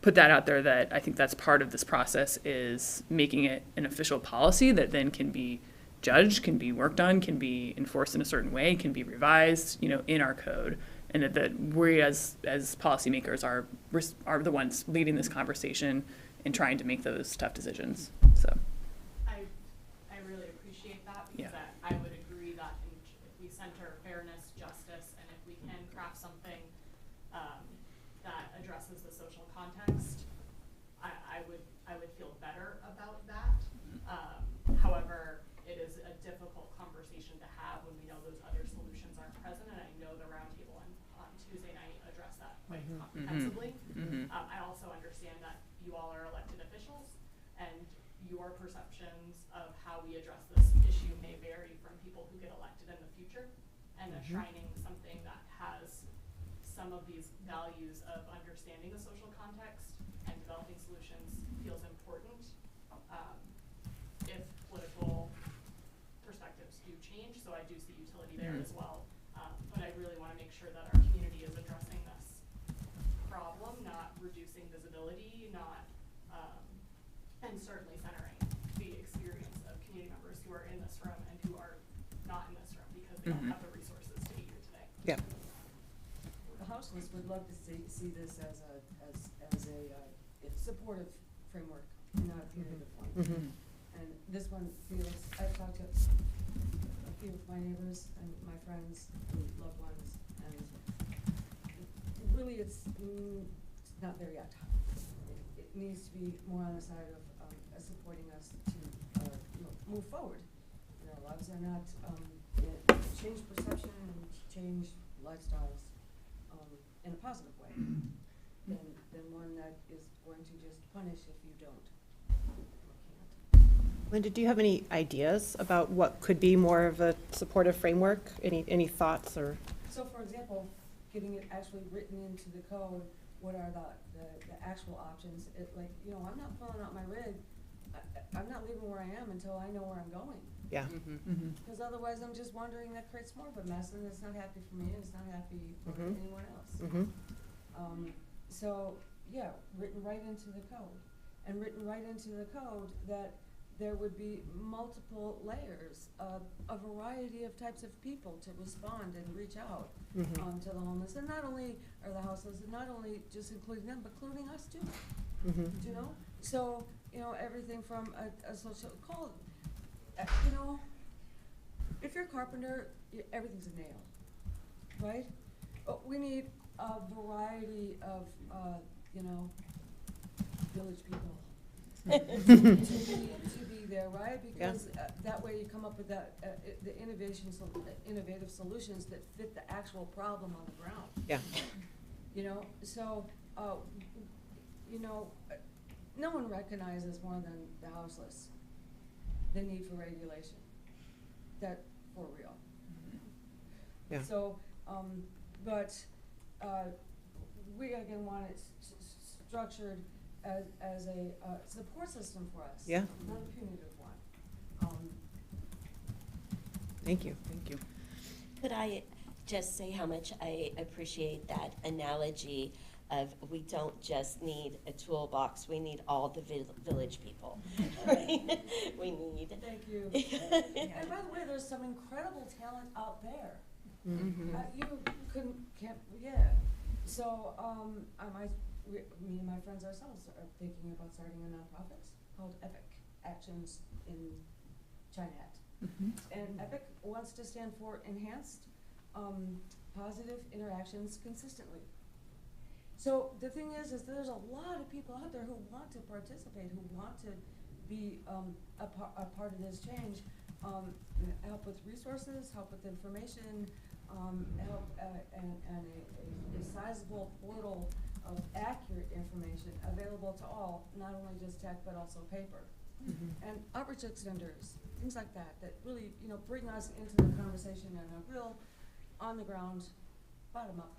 put that out there, that I think that's part of this process, is making it an official policy that then can be judged, can be worked on, can be enforced in a certain way, can be revised, in our code. And that we as policymakers are the ones leading this conversation and trying to make those tough decisions. So I really appreciate that, because I would agree that if we center fairness, justice, and if we can craft something that addresses the social context, I would feel better about that. However, it is a difficult conversation to have when we know those other solutions aren't present, and I know the roundtable on Tuesday night addressed that quite comprehensively. I also understand that you all are elected officials, and your perceptions of how we address this issue may vary from people who get elected in the future, and enshrining something that has some of these values of understanding the social context and developing solutions feels important. If political perspectives do change, so I do see utility there as well. But I really want to make sure that our community is addressing this problem, not reducing visibility, and certainly centering the experience of community members who are in this room and who are not in this room because they don't have the resources to be here today. Yeah. The houseless would love to see this as a supportive framework, not a punitive one. And this one feels, I've talked to a few of my neighbors and my friends and loved ones, and really it's not there yet. It needs to be more on the side of supporting us to move forward in our lives, and not change perception and change lifestyles in a positive way than one that is going to just punish if you don't. Linda, do you have any ideas about what could be more of a supportive framework? Any thoughts or? So, for example, getting it actually written into the code, what are the actual options? I'm not pulling out my rig. I'm not leaving where I am until I know where I'm going. Yeah. Because otherwise I'm just wandering. That creates more of a mess, and it's not happy for me, and it's not happy for anyone else. So, yeah, written right into the code. And written right into the code that there would be multiple layers of a variety of types of people to respond and reach out to the homeless. And not only are the houseless, and not only just including them, but including us too. So, everything from a social call, if you're a carpenter, everything's a nail, right? We need a variety of, village people to be there, right? Because that way you come up with the innovative solutions that fit the actual problem on the ground. Yeah. So, no one recognizes more than the houseless the need for regulation. That for real. Yeah. So, but we again want it structured as a support system for us. Yeah. Not a punitive one. Thank you, thank you. Could I just say how much I appreciate that analogy of we don't just need a toolbox, we need all the village people. We need. Thank you. And by the way, there's some incredible talent out there. Mm-hmm. Yeah. So, me and my friends ourselves are thinking about starting a nonprofit called EPIC, Actions in Chinat. Mm-hmm. And EPIC wants to stand for Enhanced Positive Interactions Consistently. So the thing is there's a lot of people out there who want to participate, who want to be a part of this change, help with resources, help with information, help and a sizable portal of accurate information available to all, not only just tech but also paper. Mm-hmm. And outreach extenders, things like that, that really, bring us into the conversation in a real on the ground, bottom up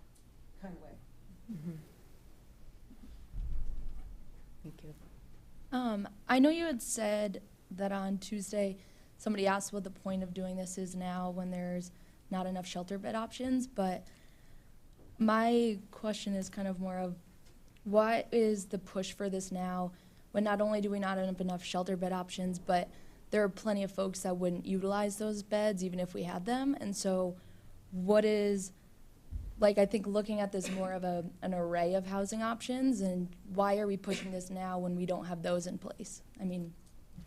kind of way. Mm-hmm. Thank you. I know you had said that on Tuesday, somebody asked what the point of doing this is now when there's not enough shelter bed options, but my question is kind of more of what is the push for this now when not only do we not have enough shelter bed options, but there are plenty of folks that wouldn't utilize those beds even if we had them. And so what is, I think looking at this more of an array of housing options, and why are we pushing this now when we don't have those in place? I mean,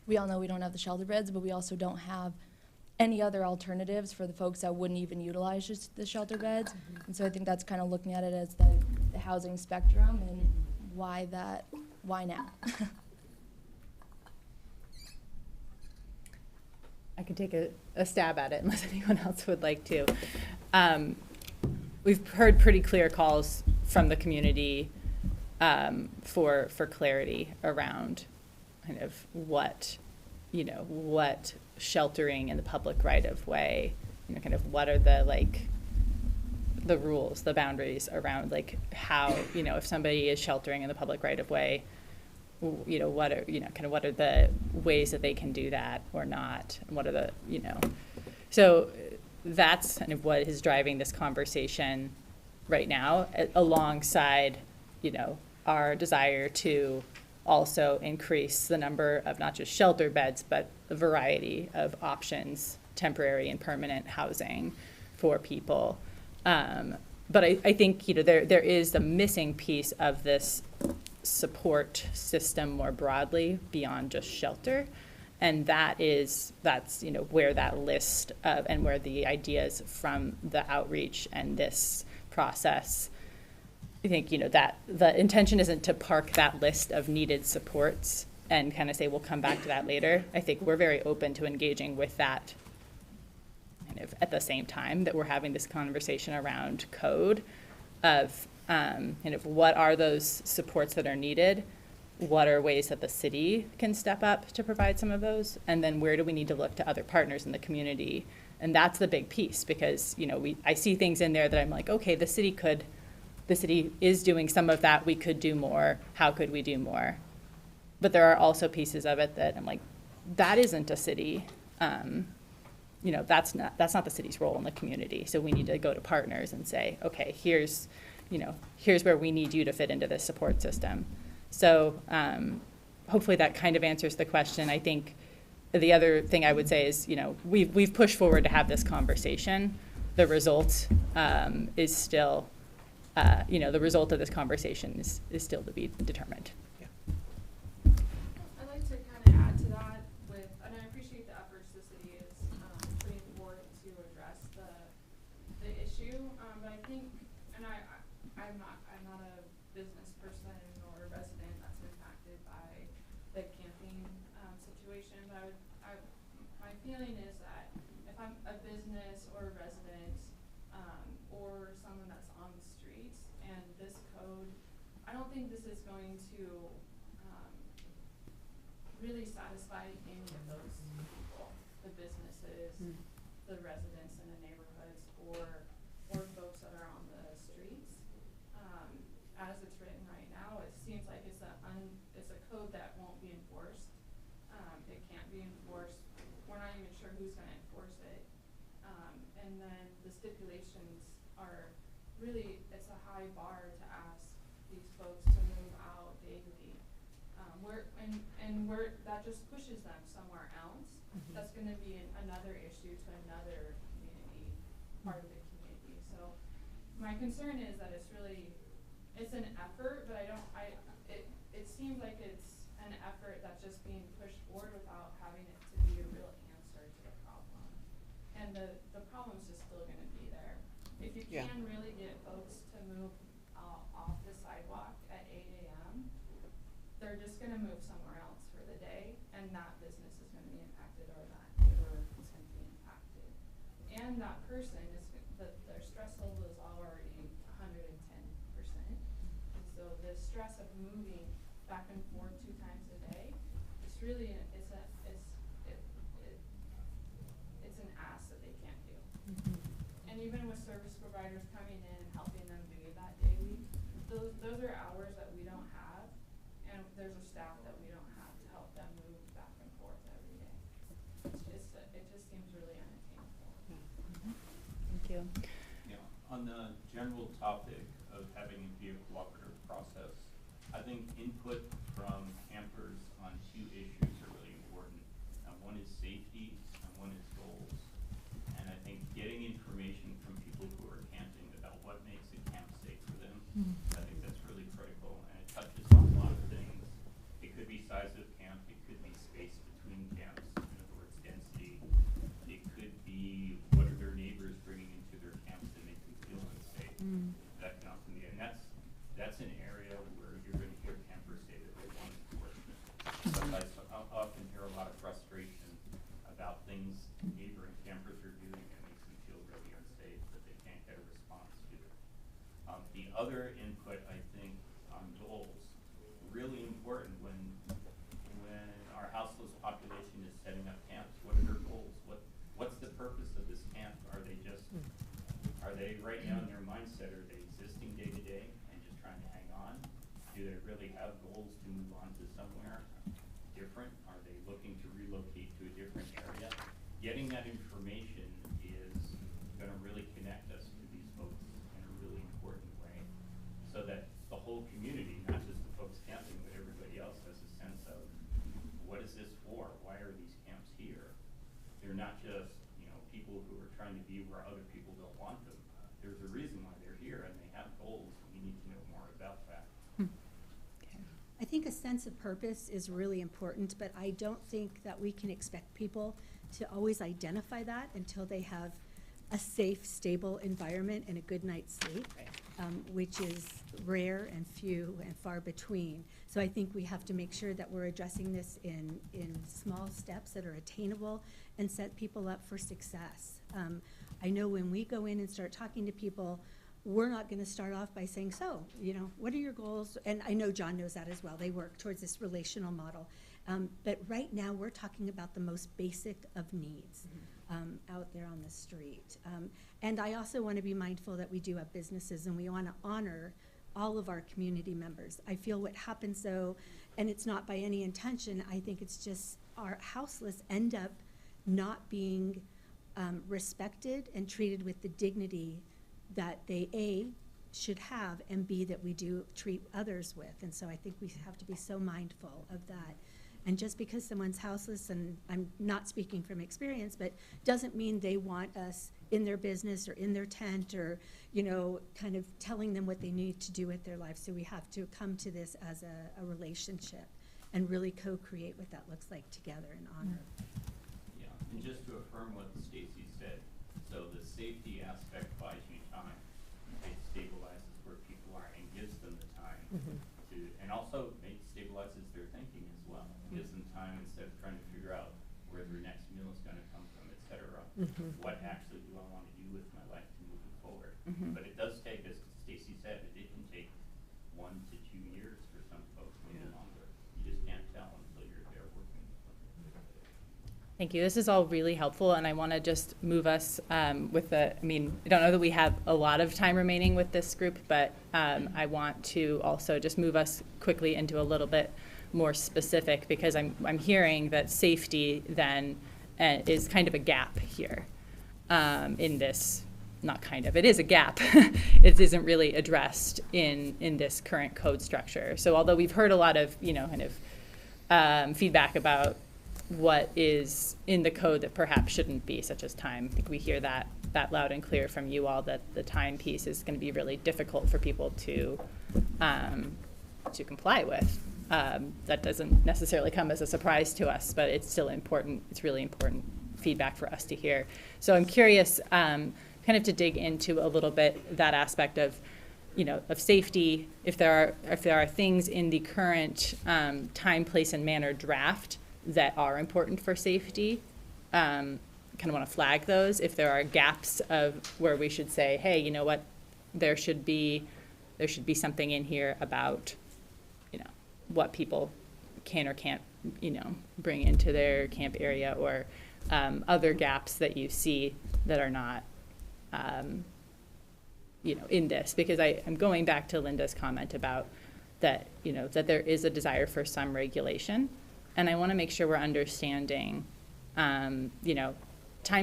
we all know we don't have the shelter beds, but we also don't have any other alternatives for the folks that wouldn't even utilize just the shelter beds. Mm-hmm. And so I think that's kind of looking at it as the housing spectrum and why now? I could take a stab at it unless anyone else would like to. We've heard pretty clear calls from the community for clarity around kind of what sheltering in the public right of way, kind of what are the rules, the boundaries around how, if somebody is sheltering in the public right of way, what are, what are the ways that they can do that or not, and what are the, so that's kind of what is driving this conversation right now, alongside, our desire to also increase the number of not just shelter beds, but the variety of options, temporary and permanent housing for people. But I think, there is a missing piece of this support system more broadly beyond just shelter. And that's where that list of, and where the ideas from the outreach and this process, I think, that the intention isn't to park that list of needed supports and kind of say, we'll come back to that later. I think we're very open to engaging with that kind of at the same time that we're having this conversation around code of kind of what are those supports that are needed, what are ways that the city can step up to provide some of those, and then where do we need to look to other partners in the community. And that's the big piece, because I see things in there that I'm like, okay, the city is doing some of that, we could do more, how could we do more? But there are also pieces of it that I'm like, that isn't a city, that's not the city's role in the community. So we need to go to partners and say, okay, here's where we need you to fit into this support system. So hopefully that kind of answers the question. I think the other thing I would say is, we've pushed forward to have this conversation. The result is still, the result of this conversation is still to be determined. Yeah. I'd like to kind of add to that and I appreciate the efforts the city is putting forward to address the issue. But I think, and I'm not a business person or a resident that's impacted by the camping situation, but my feeling is that if I'm a business or a resident or someone that's on the streets, and this code, I don't think this is going to really satisfy any of those people, the businesses, the residents in the neighborhoods, or folks that are on the streets. as it's written right now, it seems like it's a code that won't be enforced. It can't be enforced. We're not even sure who's going to enforce it. And then the stipulations are really, it's a high bar to ask these folks to move out daily. That just pushes them somewhere else. That's going to be another issue to another community, part of the community. So my concern is that it's an effort, but it seems like it's an effort that's just being pushed forward without having it to be a real answer to the problem. And the problem's just still going to be there. If you can really get folks to move off the sidewalk at 8 a.m., they're just going to move somewhere else for the day, and that business is going to be impacted, or that neighbor is going to be impacted. And that person their stress level is already 110%. And so the stress of moving back and forth 2 times a day, it's really it's an ask that they can't do. And even with service providers coming in and helping them do that daily, those are hours that we don't have, and there's a staff that we don't have to help them move back and forth every day. It just seems really unattainable. Thank you. Yeah, on the general topic of having it be a cooperative process, I think input from campers on 2 issues are really important. One is safety and one is goals. And I think getting information from people who are camping about what makes a camp safe for them, I think that's really critical, and it touches on a lot of things. It could be size of camp, it could be space between camps, in other words, density. It could be what are their neighbors bringing into their camps that make them feel unsafe. That can often be, and that's an area where you're going to hear campers say that they want enforcement. Sometimes I often hear a lot of frustration about things neighboring campers are doing that makes them feel really unsafe, but they can't get a response to it. The other input, I think, on goals, really important when our houseless population is setting up camps. What are their goals? What's the purpose of this camp? Are they right now in their mindset, are they existing day to day and just trying to hang on? Do they really have goals to move on to somewhere different? Are they looking to relocate to a different area? Getting that information is going to really connect us to these folks in a really important way, so that the whole community, not just the folks camping, but everybody else has a sense of, what is this for? Why are these camps here? They're not just, people who are trying to be where other people don't want them. There's a reason why they're here, and they have goals, and we need to know more about that. I think a sense of purpose is really important, but I don't think that we can expect people to always identify that until they have a safe, stable environment and a good night's sleep, which is rare and few and far between. So I think we have to make sure that we're addressing this in small steps that are attainable and set people up for success. I know when we go in and start talking to people, we're not going to start off by saying, so, what are your goals? And I know John knows that as well. They work towards this relational model. But right now, we're talking about the most basic of needs out there on the street. And I also want to be mindful that we do have businesses, and we want to honor all of our community members. I feel what happens, though, and it's not by any intention, I think it's just our houseless end up not being respected and treated with the dignity that they, A, should have, and B, that we do treat others with. And so I think we have to be so mindful of that. And just because someone's houseless, and I'm not speaking from experience, but doesn't mean they want us in their business or in their tent or, kind of telling them what they need to do with their life. So we have to come to this as a relationship and really co-create what that looks like together and honor. Yeah, and just to affirm what Stacy said, so the safety aspect buys you time. It stabilizes where people are and gives them the time to, and also it stabilizes their thinking as well. Gives them time instead of trying to figure out where their next meal is going to come from, et cetera. What actually do I want to do with my life to move it forward? But it does take, as Stacy said, it can take 1 to 2 years for some folks, maybe longer. You just can't tell until you're there working with them. Thank you. This is all really helpful, and I want to just move us with the, I mean, I don't know that we have a lot of time remaining with this group, but I want to also just move us quickly into a little bit more specific, because I'm hearing that safety then is kind of a gap here in this, not kind of, it is a gap. It isn't really addressed in this current code structure. So although we've heard a lot of, kind of feedback about what is in the code that perhaps shouldn't be, such as time. I think we hear that loud and clear from you all, that the time piece is going to be really difficult for people to comply with. That doesn't necessarily come as a surprise to us, but it's still important. It's really important feedback for us to hear. So I'm curious, kind of to dig into a little bit that aspect of, of safety. If there are things in the current time, place, and manner draft that are important for safety, kind of want to flag those. If there are gaps of where we should say, hey, you know what, there should be something in here about, what people can or can't, bring into their camp area, or other gaps that you see that are not, in this. Because I'm going back to Linda's comment about that, that there is a desire for some regulation. And I want to make sure we're understanding, time,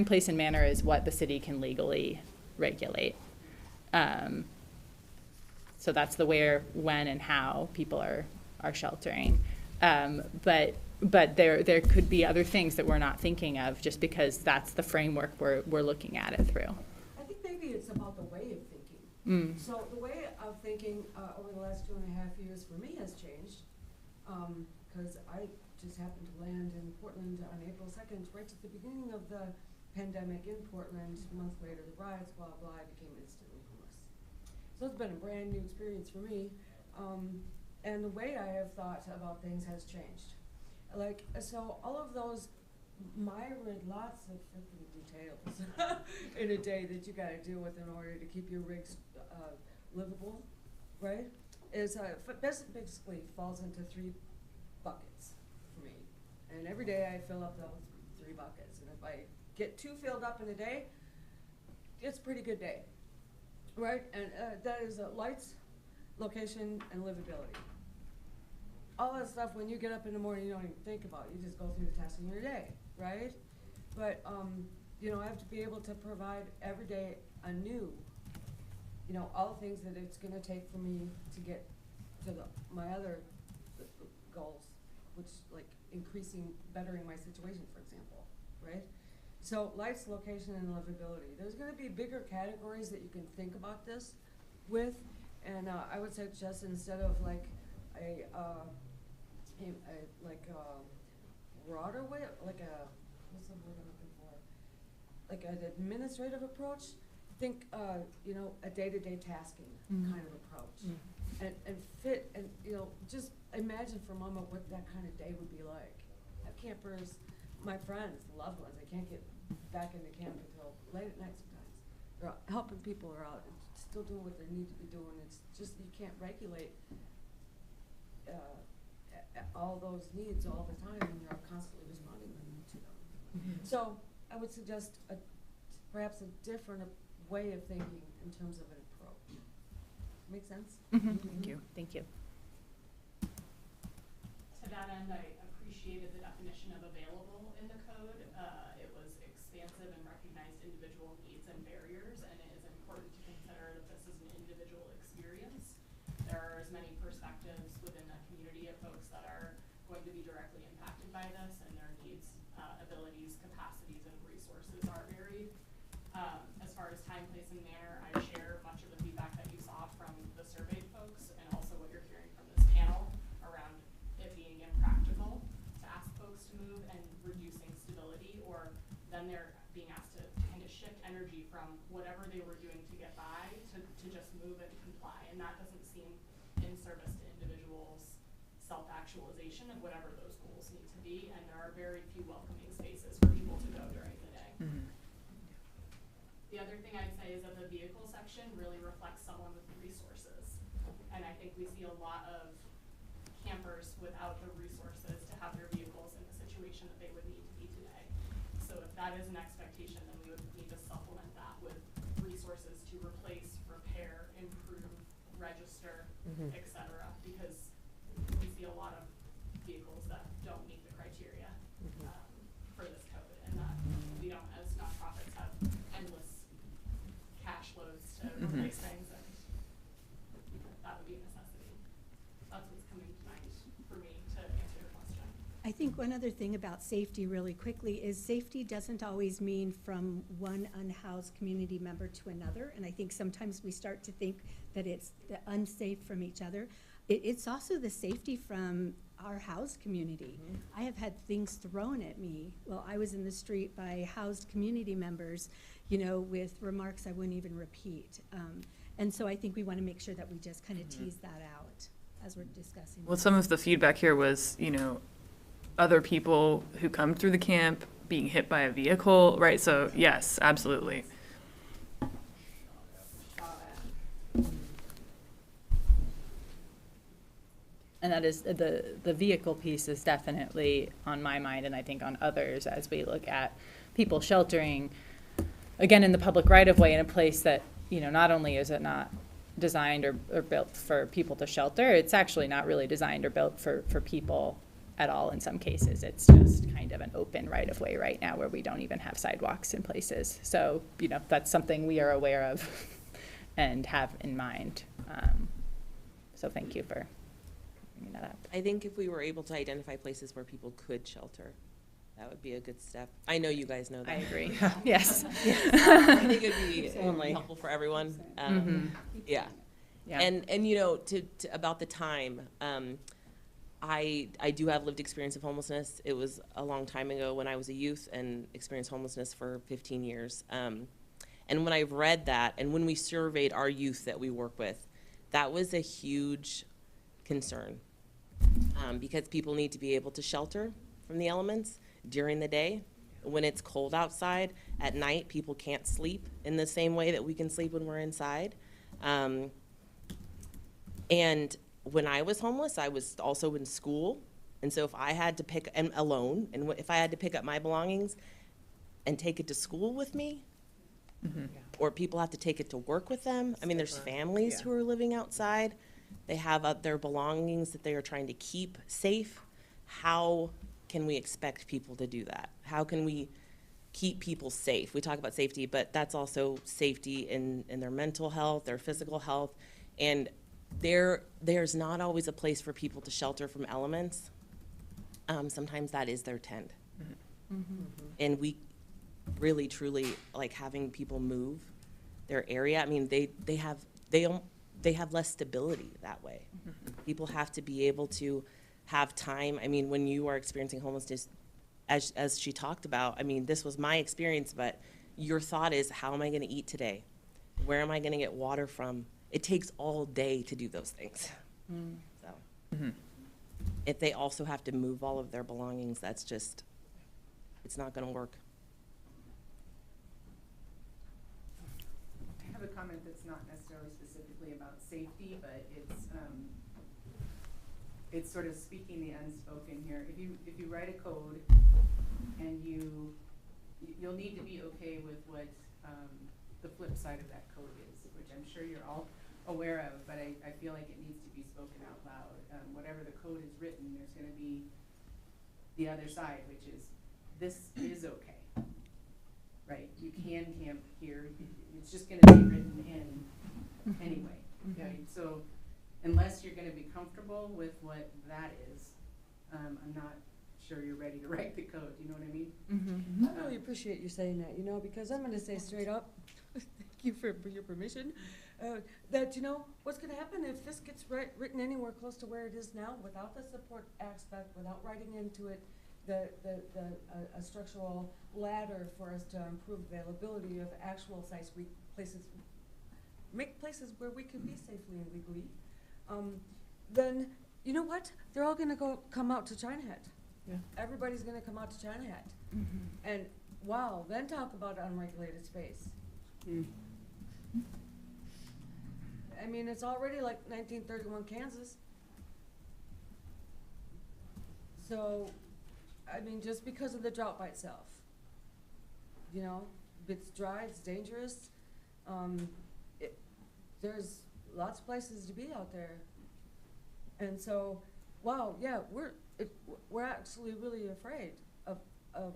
place, and manner is what the city can legally regulate. So that's the where, when, and how people are sheltering. But there could be other things that we're not thinking of, just because that's the framework we're looking at it through. I think maybe it's about the way of thinking. So the way of thinking over the last 2.5 years for me has changed, because I just happened to land in Portland on April 2nd, right at the beginning of the pandemic in Portland. A month later, the riots, blah, blah, I became instantly homeless. So it's been a brand new experience for me. And the way I have thought about things has changed. So all of those myriad, lots of freaking details in a day that you gotta deal with in order to keep your rigs livable, right? Is basically falls into 3 buckets for me. And every day I fill up those 3 buckets. And if I get 2 filled up in a day, it's a pretty good day, right? And that is lights, location, and livability. All that stuff, when you get up in the morning, you don't even think about it. You just go through the tasks in your day, right? But, I have to be able to provide every day anew, all the things that it's going to take for me to get to my other goals, which like bettering my situation, for example, right? So lights, location, and livability. There's going to be bigger categories that you can think about this with, and I would suggest, instead of like a broader way, like what's the word I'm looking for? Like an administrative approach. Think, a day-to-day tasking kind of approach, and fit, and just imagine for a moment what that kind of day would be like. Campers, my friends, loved ones, they can't get back into camp until late at night sometimes. They're out helping people, are out and still doing what they need to be doing. It's just, you can't regulate all those needs all the time when you're constantly responding to them. So I would suggest perhaps a different way of thinking in terms of an approach. Make sense? Thank you. Thank you. To that end, I appreciated the definition of available in the code. It was expansive and recognized individual needs and barriers, and it is important to consider that this is an individual experience. There are as many perspectives within the community of folks that are going to be directly impacted by this, and their needs, abilities, capacities, and resources are varied. As far as time, place, and manner, I share much of the feedback that you saw from the surveyed folks, and also what you're hearing from this panel around it being impractical to ask folks to move and reducing stability, or then they're being asked to kind of shift energy from whatever they were doing to get by to just move and comply, and that doesn't seem in service to individuals' self-actualization of whatever those goals need to be, and there are very few welcoming spaces for people to go during the day. The other thing I'd say is that the vehicle section really reflects someone with resources. And I think we see a lot of campers without the resources to have their vehicles in the situation that they would need to be today. so if that is an expectation, then we would need to supplement that with resources to replace, repair, improve, register, et cetera, because we see a lot of vehicles that don't meet the criteria for this code, and that we don't, as nonprofits, have endless cash loads to replace things, and that would be a necessity. That's what's coming to mind for me to answer your question. I think one other thing about safety really quickly is safety doesn't always mean from one unhoused community member to another. And I think sometimes we start to think that it's the unsafe from each other. It's also the safety from our housed community. I have had things thrown at me while I was in the street by housed community members, you know, with remarks I wouldn't even repeat. And so I think we want to make sure that we just kind of tease that out as we're discussing. Well, this. some of the feedback here was, you know, other people who come through the camp being hit by a vehicle, right? So yes, absolutely. And that is, the vehicle piece is definitely on my mind, and I think on others, as we look at people sheltering, again, in the public right-of-way in a place that, you know, not only is it not designed or built for people to shelter, it's actually not really designed or built for people at all in some cases. It's just kind of an open right-of-way right now where we don't even have sidewalks in places. So, you know, that's something we are aware of and have in mind. So thank you for bringing that up. I think if we were able to identify places where people could shelter, that would be a good step. I know you guys know that. I agree. Yes. I think it'd be helpful for everyone. Yeah. Yeah. And you know, to about the time, I do have lived experience of homelessness. It was a long time ago when I was a youth and experienced homelessness for 15 years. And when I've read that, and when we surveyed our youth that we work with, that was a huge concern, because people need to be able to shelter from the elements during the day. When it's cold outside, at night, people can't sleep in the same way that we can sleep when we're inside. And when I was homeless, I was also in school. And so if I had to pick, and alone, and if I had to pick up my belongings and take it to school with me, or people have to take it to work with them. I mean, there's families who are living outside. They have their belongings that they are trying to keep safe. How can we expect people to do that? How can we keep people safe? We talk about safety, but that's also safety in their mental health, their physical health. And there's not always a place for people to shelter from elements. Sometimes that is their tent. And we really, truly like having people move their area. I mean, they have less stability that way. People have to be able to have time. I mean, when you are experiencing homelessness, as she talked about, I mean, this was my experience, but your thought is, how am I going to eat today? Where am I going to get water from? It takes all day to do those things. So if they also have to move all of their belongings, that's just, it's not going to work. I have a comment that's not necessarily specifically about safety, but it's sort of speaking the unspoken here. If you write a code and you'll need to be okay with what the flip side of that code is, which I'm sure you're all aware of, but I feel like it needs to be spoken out loud. Whatever the code is written, there's going to be the other side, which is this is okay, right? You can camp here. It's just going to be written in anyway. Okay? So unless you're going to be comfortable with what that is, I'm not sure you're ready to write the code. You know what I mean? I really appreciate you saying that, you know, because I'm going to say straight up, thank you for your permission, that, you know, what's going to happen if this gets written anywhere close to where it is now, without the support aspect, without writing into it a structural ladder for us to improve availability of actual sites, places, make places where we can be safely and legally, then, you know what? They're all going to come out to China Hat. Yeah. Everybody's going to come out to China Hat. And wow, then talk about unregulated space. I mean, it's already like 1931 Kansas. So, I mean, just because of the drought by itself. you know, it's dry, it's dangerous. It, there's lots of places to be out there. And so, wow, yeah, we're actually really afraid of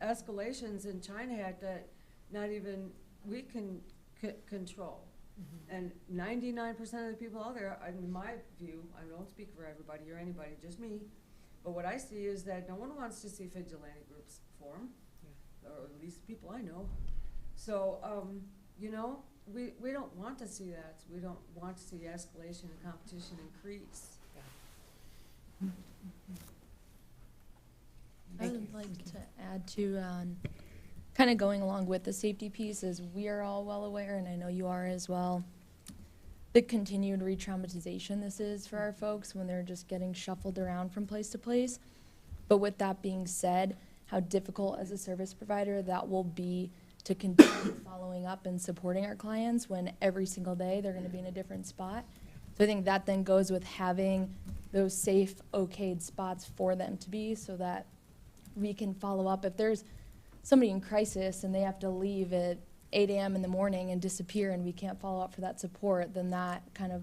escalations in China that not even we can control. And 99% of the people out there, in my view, I don't speak for everybody or anybody, just me, but what I see is that no one wants to see vigilante groups form, or at least people I know. So, you know, we don't want to see that. We don't want to see escalation and competition increase. I would like to add to, kind of going along with the safety piece, is we are all well aware, and I know you are as well, the continued re-traumatization this is for our folks when they're just getting shuffled around from place to place. But with that being said, how difficult as a service provider that will be to continue following up and supporting our clients when every single day they're going to be in a different spot. So I think that then goes with having those safe, okayed spots for them to be, so that we can follow up. If there's somebody in crisis and they have to leave at 8 a.m. in the morning and disappear and we can't follow up for that support, then that kind of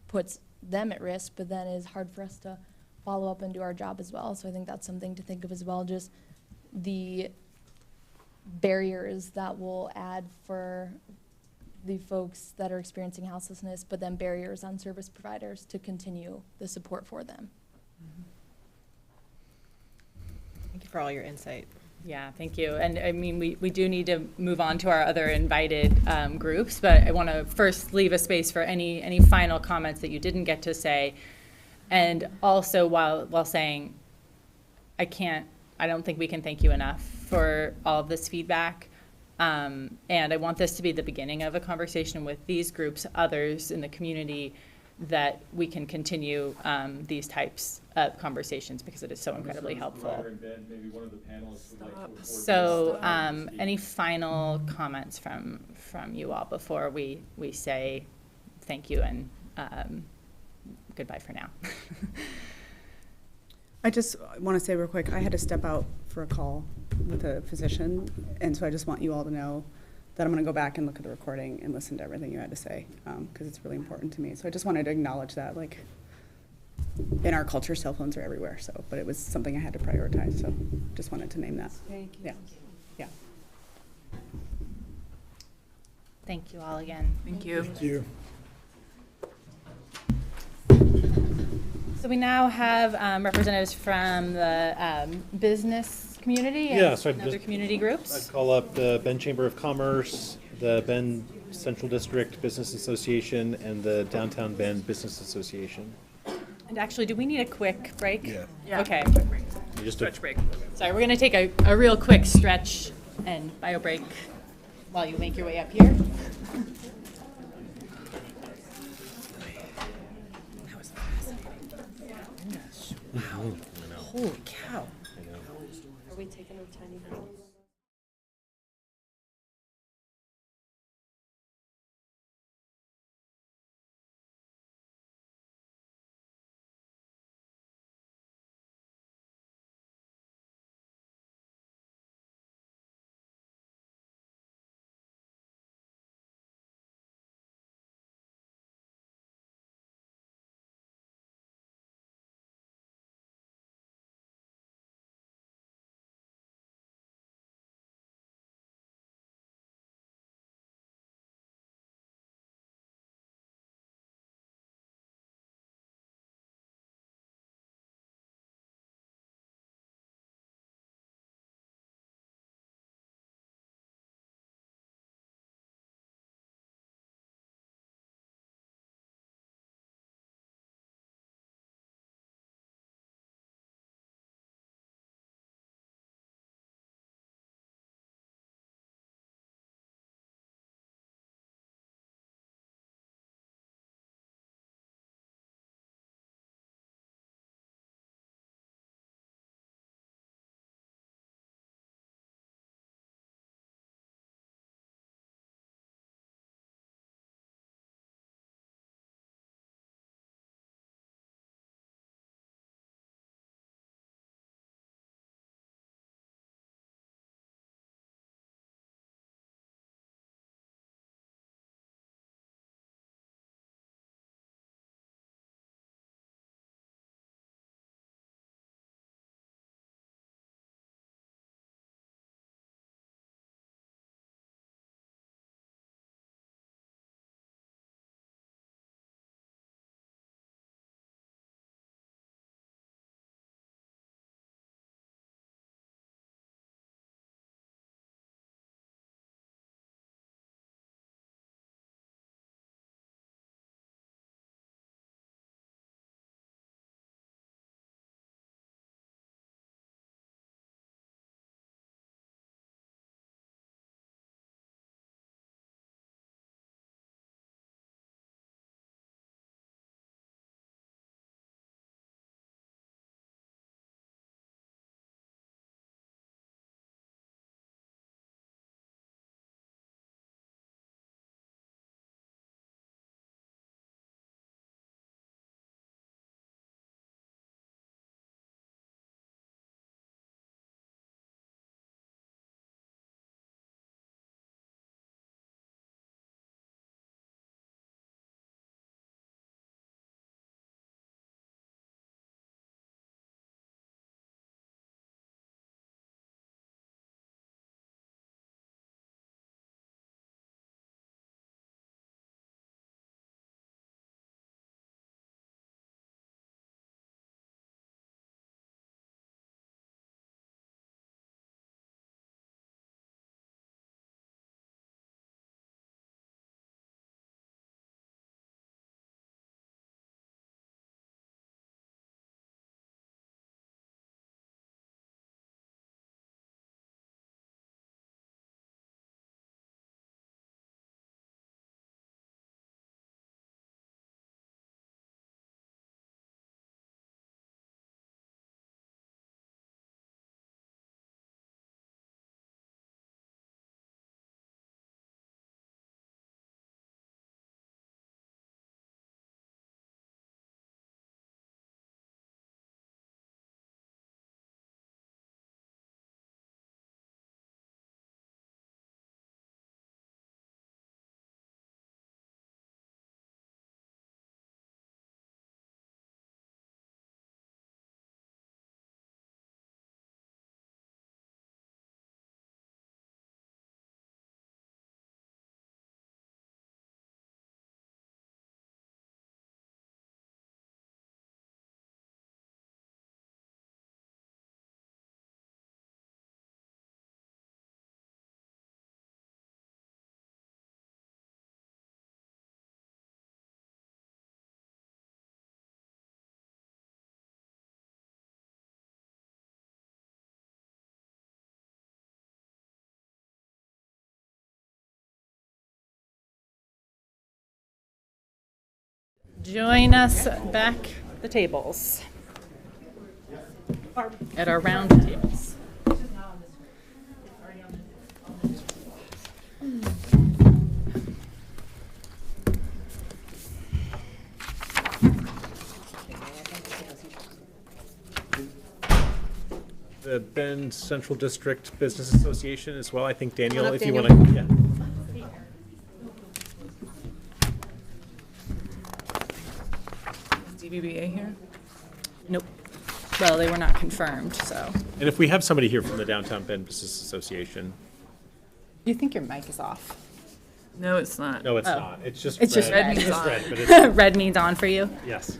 puts them at risk, but then is hard for us to follow up and do our job as well. So I think that's something to think of as well, just the barriers that will add for the folks that are experiencing houselessness, but then barriers on service providers to continue the support for them. Thank you for all your insight. Yeah, thank you. And I mean, we do need to move on to our other invited groups, but I want to first leave a space for any final comments that you didn't get to say. And also while saying, I don't think we can thank you enough for all of this feedback. And I want this to be the beginning of a conversation with these groups, others in the community, that we can continue these types of conversations, because it is so incredibly helpful. Maybe one of the panelists would like to So any final comments from you all before we say thank you and goodbye for now? I just want to say real quick, I had to step out for a call with a physician, and so I just want you all to know that I'm going to go back and look at the recording and listen to everything you had to say, because it's really important to me. So I just wanted to acknowledge that, like, in our culture, cell phones are everywhere, so, but it was something I had to prioritize, so just wanted to name that. Thank you. Yeah. Yeah. Thank you all again. Thank you. Thank you. So we now have representatives from the business community and other community groups. I'd call up the Bend Chamber of Commerce, the Bend Central District Business Association, and the Downtown Bend Business Association. And actually, do we need a quick break? Yeah. Okay. Just Stretch break. Sorry, we're going to take a real quick stretch and bio break while you make your way up here. That was fascinating. Wow. Holy cow. Are we taking a tiny break? join us back at the tables. At our round tables. The Bend Central District Business Association as well. I think Daniel, Come on up, if you want Daniel. to, yeah. Is DBBA here? Nope. Well, they were not confirmed, so. And if we have somebody here from the Downtown Bend Business Association. You think your mic is off? No, it's not. No, it's Oh. not. It's just It's just red. red. It's just red, but it's, Red means on for you. yes.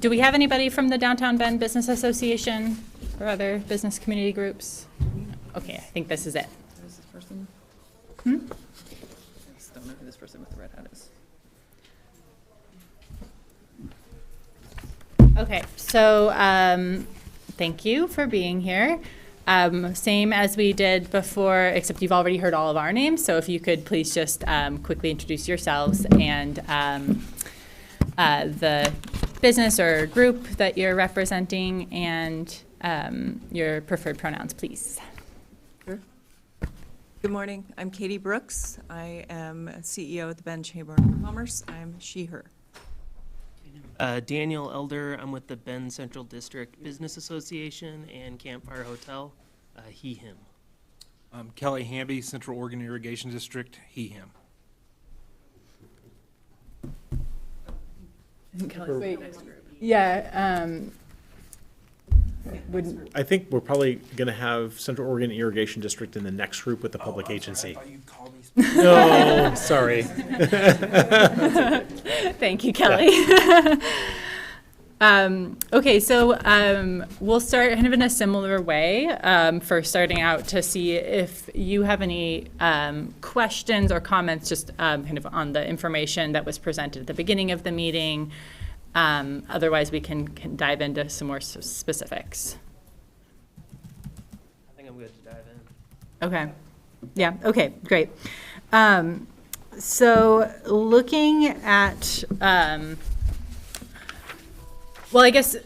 Do we have anybody from the Downtown Bend Business Association or other business community groups? Okay, I think this is it. Who's this person? Hmm? I just don't know who this person with the red hat is. Okay, so thank you for being here. Same as we did before, except you've already heard all of our names. So if you could please just quickly introduce yourselves and the business or group that you're representing and your preferred pronouns, please. Sure. Good morning. I'm Katie Brooks. I am CEO at the Bend Chamber of Commerce. I'm she, her. Daniel Elder, I'm with the Bend Central District Business Association and Campfire Hotel, he, him. Kelly Hamby, Central Oregon Irrigation District, he, him. Wait, yeah, wouldn't, I think we're probably going to have Central Oregon Irrigation District in the next group with the public agency. I thought you'd call me. No, sorry. Thank you, Kelly. Okay, so we'll start kind of in a similar way for starting out to see if you have any questions or comments just kind of on the information that was presented at the beginning of the meeting. Otherwise, we can dive into some more specifics. I think I'm good to dive in. Okay. Yeah, okay, great. So looking at, well, I guess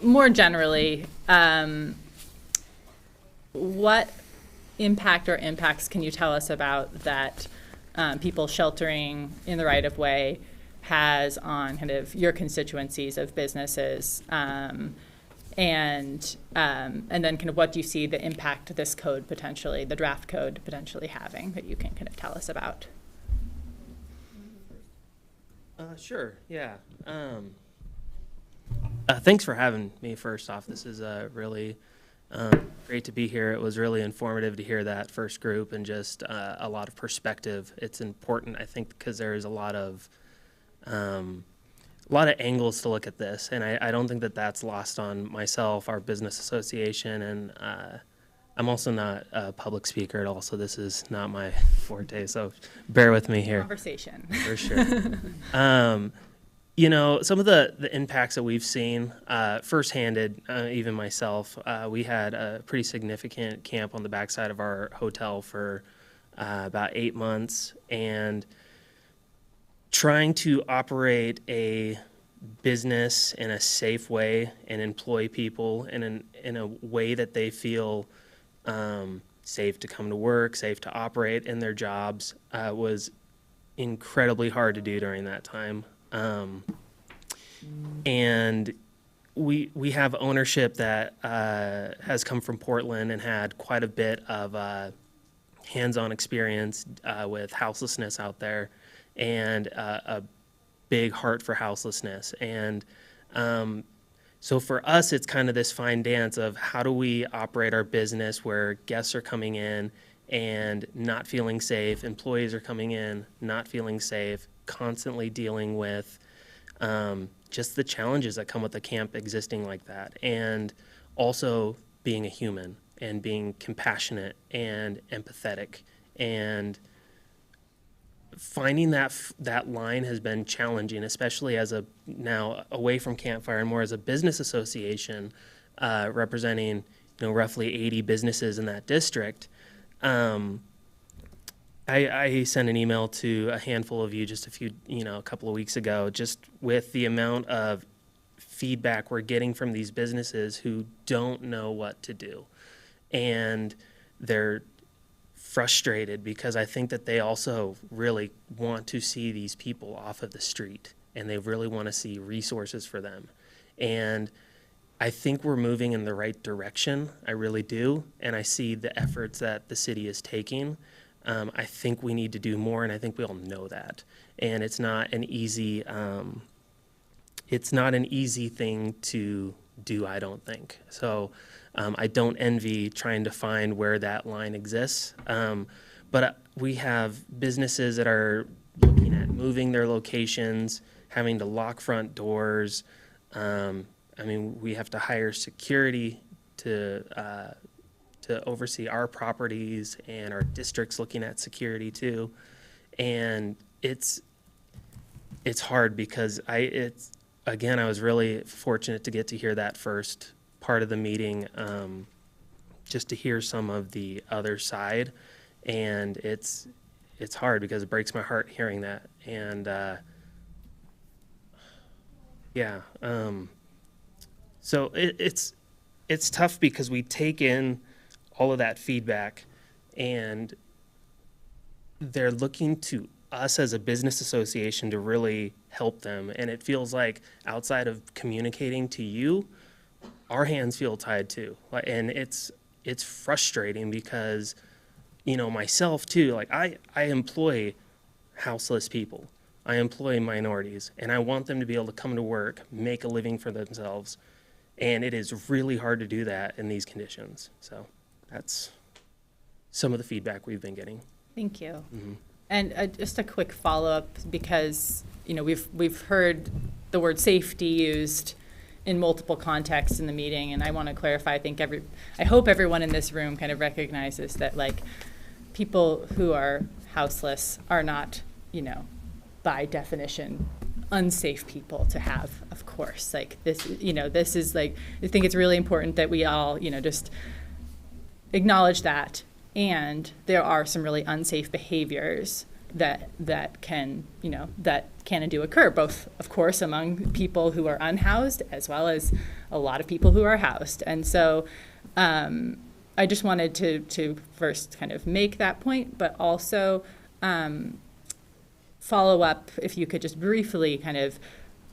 more generally, what impact or impacts can you tell us about that people sheltering in the right of way has on kind of your constituencies of businesses, and then kind of what do you see the impact this code potentially, the draft code potentially having that you can kind of tell us about? Sure, yeah. Thanks for having me first off. This is really great to be here. It was really informative to hear that first group and just a lot of perspective. It's important, I think, because there's a lot of angles to look at this, and I don't think that that's lost on myself, our business association, and I'm also not a public speaker at all, so this is not my forte, so bear with me here. Conversation. For sure. You know, some of the impacts that we've seen first-handed, even myself, we had a pretty significant camp on the backside of our hotel for about 8 months, and trying to operate a business in a safe way and employ people in a way that they feel safe to come to work, safe to operate in their jobs was incredibly hard to do during that time. And we have ownership that has come from Portland and had quite a bit of hands-on experience with houselessness out there, and a big heart for houselessness. And so for us, it's kind of this fine dance of how do we operate our business where guests are coming in and not feeling safe, employees are coming in, not feeling safe, constantly dealing with just the challenges that come with the camp existing like that, and also being a human and being compassionate and empathetic, and finding that line has been challenging, especially as a now away from Campfire and more as a business association representing roughly 80 businesses in that district. I sent an email to a handful of you just a couple of weeks ago, just with the amount of feedback we're getting from these businesses who don't know what to do. And they're frustrated because I think that they also really want to see these people off of the street, and they really want to see resources for them. And I think we're moving in the right direction. I really do. And I see the efforts that the city is taking. I think we need to do more, and I think we all know that. And it's not an easy thing to do, I don't think. So I don't envy trying to find where that line exists. But we have businesses that are looking at moving their locations, having to lock front doors. We have to hire security to oversee our properties, and our district's looking at security too. And it's hard because I was really fortunate to get to hear that first part of the meeting, just to hear some of the other side. And it's hard because it breaks my heart hearing that. And so it's tough because we take in all of that feedback, and they're looking to us as a business association to really help them. And it feels like outside of communicating to you, our hands feel tied too. And it's frustrating because, myself too, I employ houseless people. I employ minorities, and I want them to be able to come to work, make a living for themselves. And it is really hard to do that in these conditions. So that's some of the feedback we've been getting. Thank you. Mm-hmm. And just a quick follow-up, because we've heard the word safety used in multiple contexts in the meeting, and I want to clarify. I hope everyone in this room kind of recognizes that people who are houseless are not, by definition, unsafe people to have. Of course, this is I think it's really important that we all just acknowledge that. And there are some really unsafe behaviors that can and do occur, both, of course, among people who are unhoused as well as a lot of people who are housed. And so I just wanted to first kind of make that point, but also follow up, if you could just briefly kind of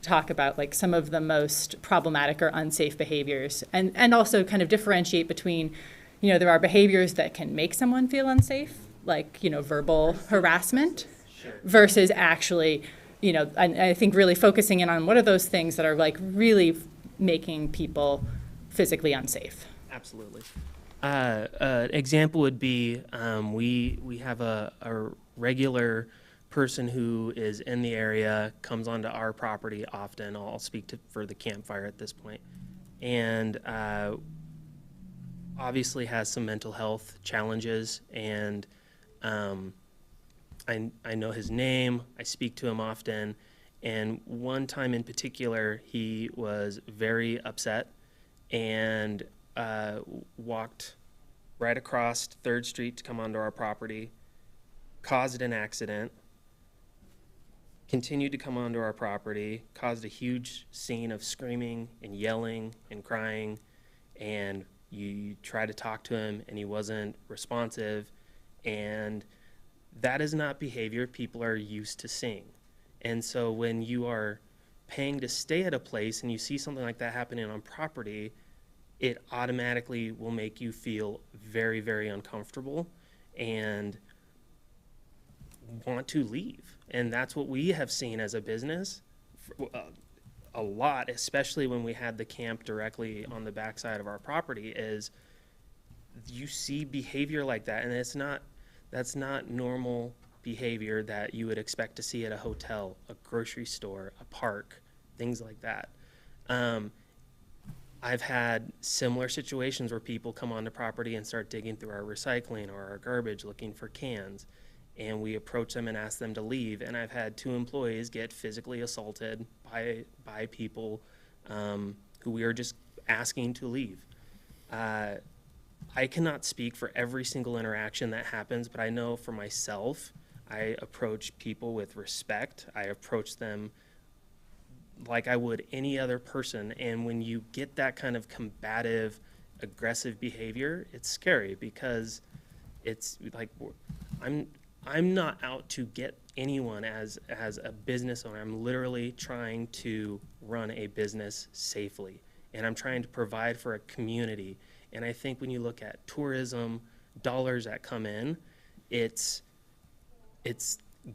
talk about some of the most problematic or unsafe behaviors, and also kind of differentiate between there are behaviors that can make someone feel unsafe, verbal harassment, versus actually, I think really focusing in on what are those things that are really making people physically unsafe. Absolutely. An example would be we have a regular person who is in the area, comes onto our property often. I'll speak for the campfire at this point. And obviously has some mental health challenges, and I know his name, I speak to him often, and one time in particular, he was very upset and walked right across 3rd Street to come onto our property, caused an accident, continued to come onto our property, caused a huge scene of screaming and yelling and crying, and you try to talk to him and he wasn't responsive, and that is not behavior people are used to seeing. And so when you are paying to stay at a place and you see something like that happening on property, it automatically will make you feel very, very uncomfortable and want to leave. And that's what we have seen as a business a lot, especially when we had the camp directly on the backside of our property, is you see behavior like that, and that's not normal behavior that you would expect to see at a hotel, a grocery store, a park, things like that. I've had similar situations where people come onto property and start digging through our recycling or our garbage looking for cans, and we approach them and ask them to leave. And I've had 2 employees get physically assaulted by people who we are just asking to leave. I cannot speak for every single interaction that happens, but I know for myself, I approach people with respect. I approach them like I would any other person. And when you get that kind of combative, aggressive behavior, it's scary because it's like I'm not out to get anyone as a business owner. I'm literally trying to run a business safely, and I'm trying to provide for a community. And I think when you look at tourism, dollars that come in, it's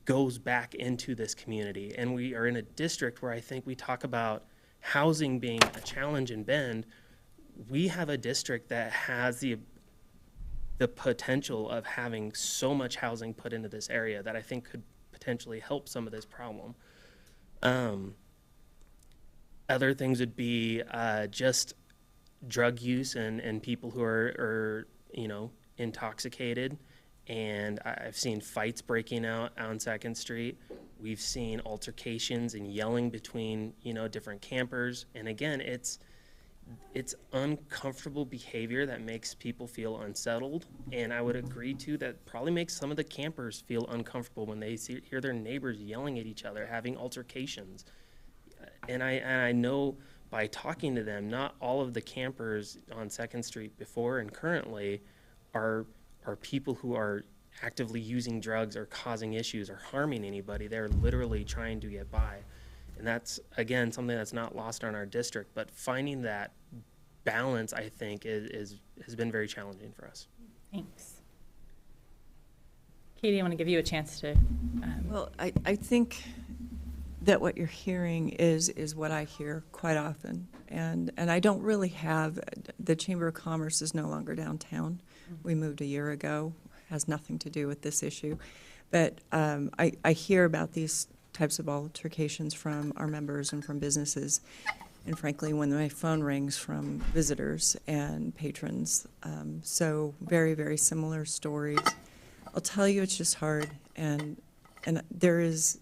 goes back into this community. And we are in a district where I think we talk about housing being a challenge in Bend. We have a district that has the potential of having so much housing put into this area that I think could potentially help some of this problem. Other things would be just drug use and people who are intoxicated. And I've seen fights breaking out on 2nd Street. We've seen altercations and yelling between, different campers. And again, it's uncomfortable behavior that makes people feel unsettled. And I would agree too that probably makes some of the campers feel uncomfortable when they hear their neighbors yelling at each other, having altercations. And I know by talking to them, not all of the campers on 2nd Street before and currently are people who are actively using drugs or causing issues or harming anybody. They're literally trying to get by. And that's, again, something that's not lost on our district. But finding that balance, I think, has been very challenging for us. Thanks. Katie, I want to give you a chance to. Well, I think that what you're hearing is what I hear quite often. And I don't really have, the Chamber of Commerce is no longer downtown. We moved a year ago, has nothing to do with this issue. But I hear about these types of altercations from our members and from businesses. And frankly, when my phone rings, from visitors and patrons. So very, very similar stories. I'll tell you, it's just hard. And there is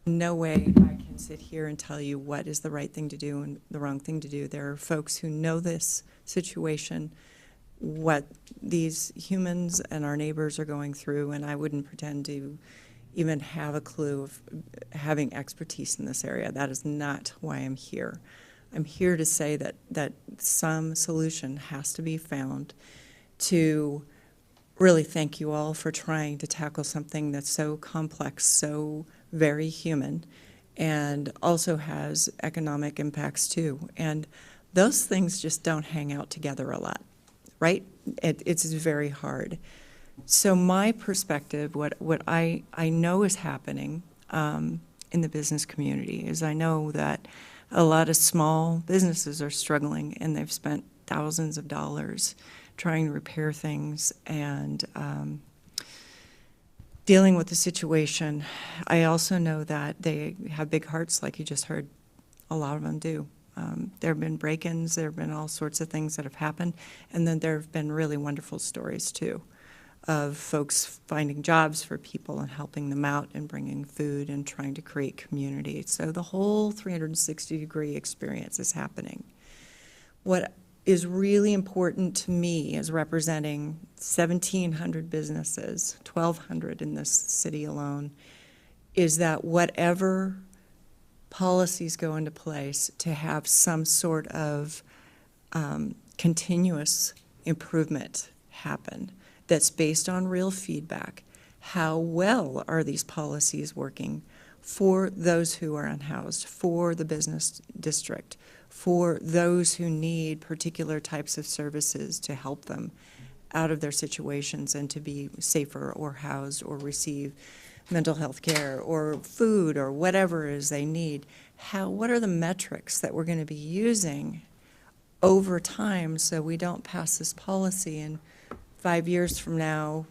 no way I can sit here and tell you what is the right thing to do and the wrong thing to do. There are folks who know this situation, what these humans and our neighbors are going through, and I wouldn't pretend to even have a clue of having expertise in this area. That is not why I'm here. I'm here to say that some solution has to be found to really thank you all for trying to tackle something that's so complex, so very human, and also has economic impacts too. And those things just don't hang out together a lot, right? It's very hard. So my perspective, what I know is happening in the business community is I know that a lot of small businesses are struggling, and they've spent thousands of dollars trying to repair things and dealing with the situation. I also know that they have big hearts, like you just heard. A lot of them do. There have been break-ins, there have been all sorts of things that have happened, and then there have been really wonderful stories too of folks finding jobs for people and helping them out and bringing food and trying to create community. So the whole 360-degree experience is happening. What is really important to me as representing 1,700 businesses, 1,200 in this city alone, is that whatever policies go into place to have some sort of continuous improvement happen that's based on real feedback. How well are these policies working for those who are unhoused, for the business district, for those who need particular types of services to help them out of their situations and to be safer or housed or receive mental health care or food or whatever it is they need. What are the metrics that we're going to be using over time so we don't pass this policy and 5 years from now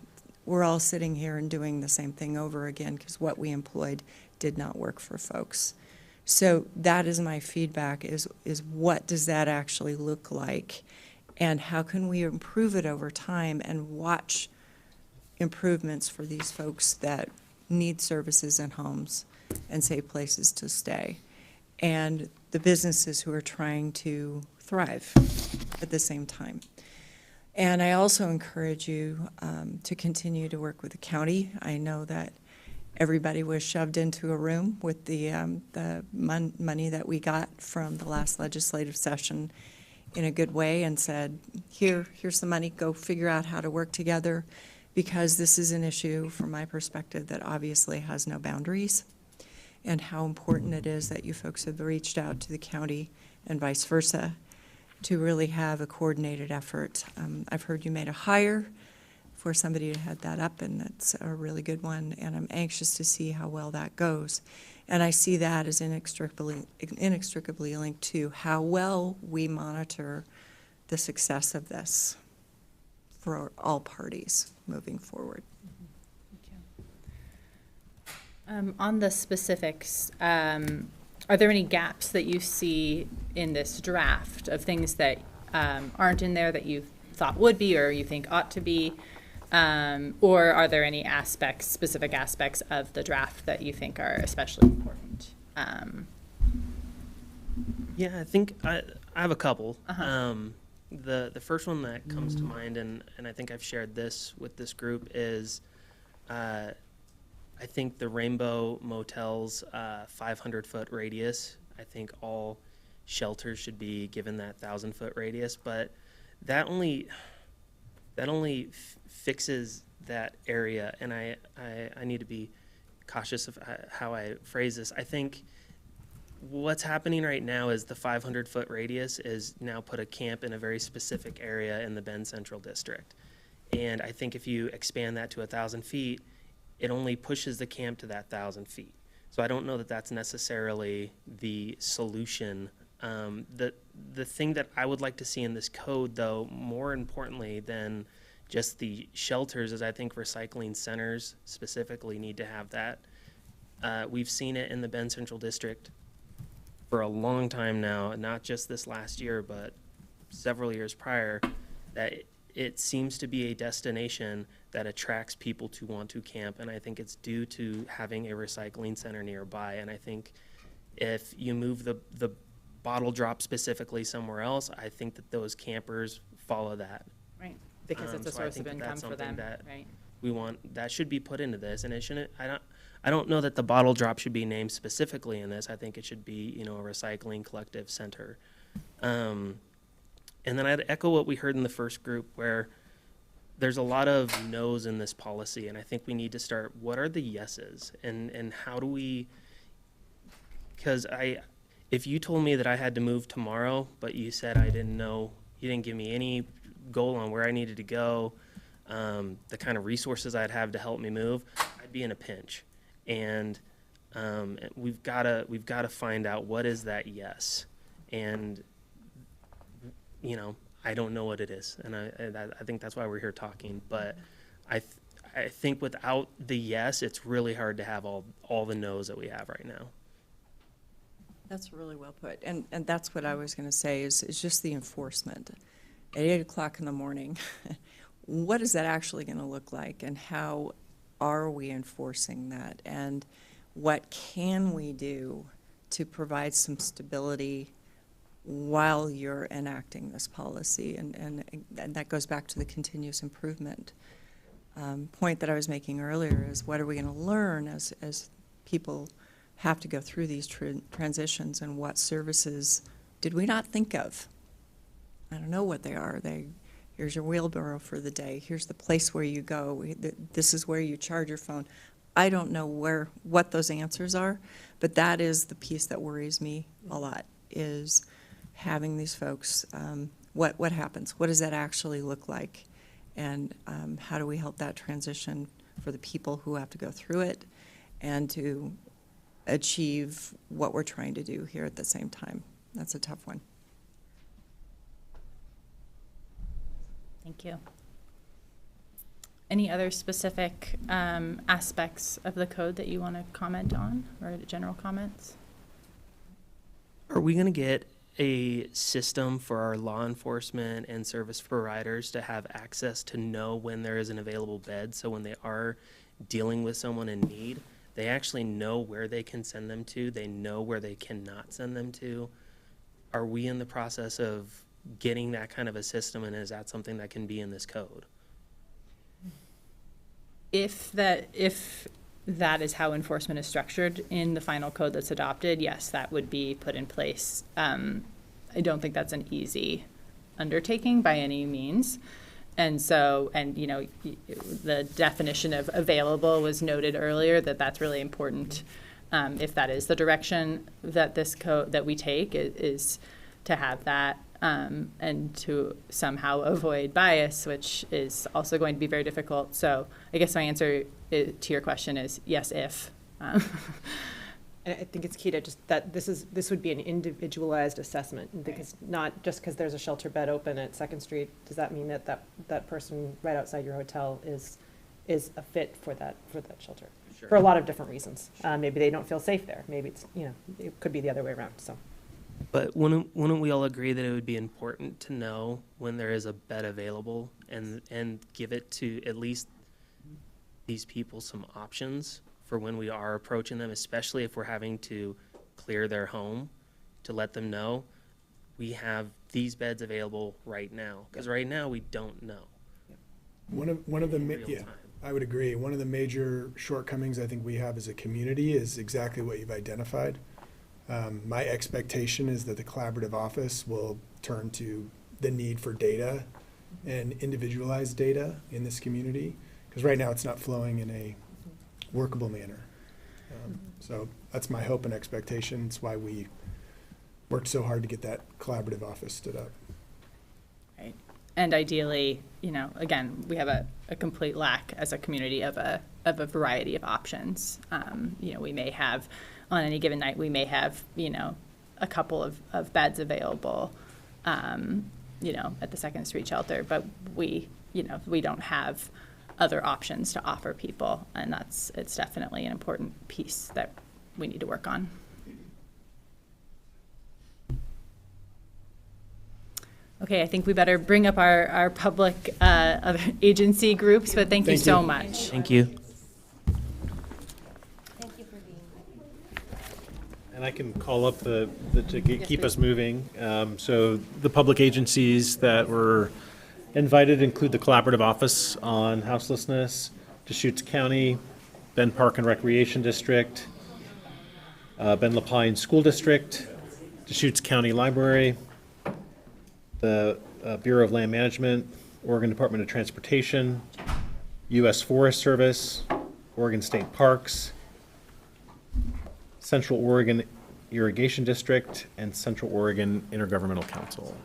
we're all sitting here and doing the same thing over again because what we employed did not work for folks. So that is my feedback, is what does that actually look like, and how can we improve it over time and watch improvements for these folks that need services and homes and safe places to stay, and the businesses who are trying to thrive at the same time. And I also encourage you to continue to work with the county. I know that everybody was shoved into a room with the money that we got from the last legislative session in a good way and said, here's the money, go figure out how to work together, because this is an issue, from my perspective, that obviously has no boundaries, and how important it is that you folks have reached out to the county and vice versa to really have a coordinated effort. I've heard you made a hire for somebody to head that up, and that's a really good one, and I'm anxious to see how well that goes. And I see that as inextricably linked to how well we monitor the success of this for all parties moving forward. On the specifics, are there any gaps that you see in this draft of things that aren't in there that you thought would be or you think ought to be? Or are there any specific aspects of the draft that you think are especially important? Yeah, I think I have a couple. The first one that comes to mind, and I think I've shared this with this group, is I think the Rainbow Motel's 500-foot radius. I think all shelters should be given that 1,000-foot radius, but that only fixes that area, and I need to be cautious of how I phrase this. I think what's happening right now is the 500-foot radius is now put a camp in a very specific area in the Bend Central District, and I think if you expand that to 1,000 feet, it only pushes the camp to that 1,000 feet. So I don't know that that's necessarily the solution. The thing that I would like to see in this code, though, more importantly than just the shelters, is I think recycling centers specifically need to have that. We've seen it in the Bend Central District for a long time now, not just this last year, but several years prior, that it seems to be a destination that attracts people to want to camp, and I think it's due to having a recycling center nearby. And I think if you move the bottle drop specifically somewhere else, I think that those campers follow that. Right, because it's a So I source think of that income that's for something them, that right? we want, that should be put into this, and it shouldn't, I don't know that the bottle drop should be named specifically in this. I think it should be, a recycling collective center. And then I'd echo what we heard in the first group, where there's a lot of no's in this policy, and I think we need to start, what are the yeses, and how do we, because if you told me that I had to move tomorrow, but you said I didn't know, you didn't give me any goal on where I needed to go, the kind of resources I'd have to help me move, I'd be in a pinch. And we've got to find out what is that yes, and I don't know what it is, and I think that's why we're here talking. But I think without the yes, it's really hard to have all the no's that we have right now. That's really well put, and that's what I was going to say is just the enforcement. At 8 o'clock in the morning, what is that actually going to look like, and how are we enforcing that, and what can we do to provide some stability while you're enacting this policy, and that goes back to the continuous improvement point that I was making earlier, is what are we going to learn as people have to go through these transitions, and what services did we not think of? I don't know what they are. Here's your wheelbarrow for the day. Here's the place where you go. This is where you charge your phone. I don't know what those answers are, but that is the piece that worries me a lot, is having these folks, what happens? What does that actually look like? And how do we help that transition for the people who have to go through it, and to achieve what we're trying to do here at the same time? That's a tough one. Thank you. Any other specific aspects of the code that you want to comment on, or general comments? Are we going to get a system for our law enforcement and service providers to have access to know when there is an available bed, so when they are dealing with someone in need, they actually know where they can send them to, they know where they cannot send them to? Are we in the process of getting that kind of a system, and is that something that can be in this code? If that is how enforcement is structured in the final code that's adopted, yes, that would be put in place. I don't think that's an easy undertaking by any means. And so, you know, the definition of available was noted earlier, that's really important. If that is the direction that this code, that we take, is to have that, and to somehow avoid bias, which is also going to be very difficult. So I guess my answer to your question is yes, if. And I think it's key to just that this would be an individualized assessment, because not just because there's a shelter bed open at 2nd Street, does that mean that person right outside your hotel is a fit for that shelter? Sure. For a lot of different reasons. Maybe they don't feel safe there. Maybe it's, you know, it could be the other way around. So. But wouldn't we all agree that it would be important to know when there is a bed available and give it to at least these people some options for when we are approaching them, especially if we're having to clear their home, to let them know we have these beds available right now, because right now we don't know. One of the I would agree. One of the major shortcomings I think we have as a community is exactly what you've identified. My expectation is that the collaborative office will turn to the need for data and individualized data in this community, because right now it's not flowing in a workable manner. So that's my hope and expectation. It's why we worked so hard to get that collaborative office stood up. Right. And ideally, you know, again, we have a complete lack as a community of a variety of options. You know, we may have, on any given night, we may have, you know, a couple of beds available, you know, at the 2nd Street shelter, but we don't have other options to offer people, and it's definitely an important piece that we need to work on. Okay, I think we better bring up our public other agency groups, but thank you so much. Thank you. Thank you for being here. And I can call up to keep us moving. So the public agencies that were invited include the Collaborative Office on Houselessness, Deschutes County, Bend Park and Recreation District, Bend LaPine School District, Deschutes County Library, the Bureau of Land Management, Oregon Department of Transportation, U.S. Forest Service, Oregon State Parks, Central Oregon Irrigation District, and Central Oregon Intergovernmental Council.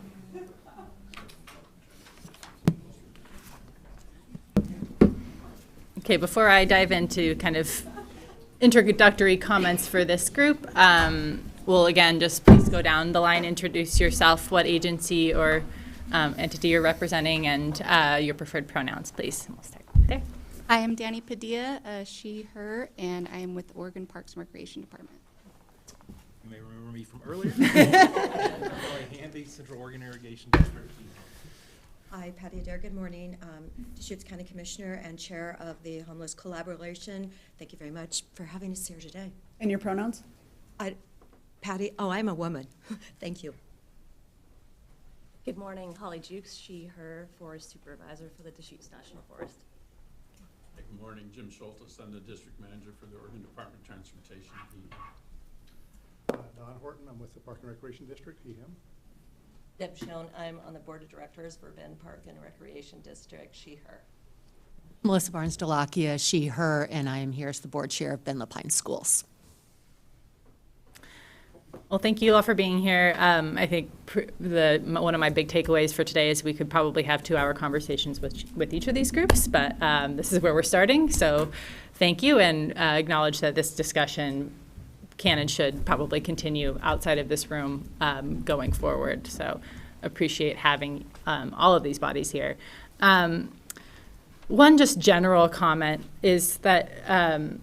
Okay, before I dive into kind of introductory comments for this group, we'll again just please go down the line, introduce yourself, what agency or entity you're representing, and your preferred pronouns, please. And we'll start there. I am Danny Padilla, she, her, and I am with the Oregon Parks and Recreation Department. You may remember me from earlier. Kelly Handy, Central Oregon Irrigation District. Hi, Patty Adair. Good morning. Deschutes County Commissioner and Chair of the Homeless Collaboration. Thank you very much for having us here today. And your pronouns? Patty, I'm a woman. Thank you. Good morning, Holly Jukes, she, her, Forest Supervisor for the Deschutes National Forest. Good morning, Jim Schultes. I'm the District Manager for the Oregon Department of Transportation. Don Horton, I'm with the Park and Recreation District, he, him. Deb Schoen, I'm on the Board of Directors for Bend Park and Recreation District, she, her. Melissa Barnes-Delakia, she, her, and I am here as the Board Chair of Bend LaPine Schools. Well, thank you all for being here. I think one of my big takeaways for today is we could probably have 2-hour conversations with each of these groups, but this is where we're starting. So thank you, and acknowledge that this discussion can and should probably continue outside of this room going forward. So appreciate having all of these bodies here. One just general comment is that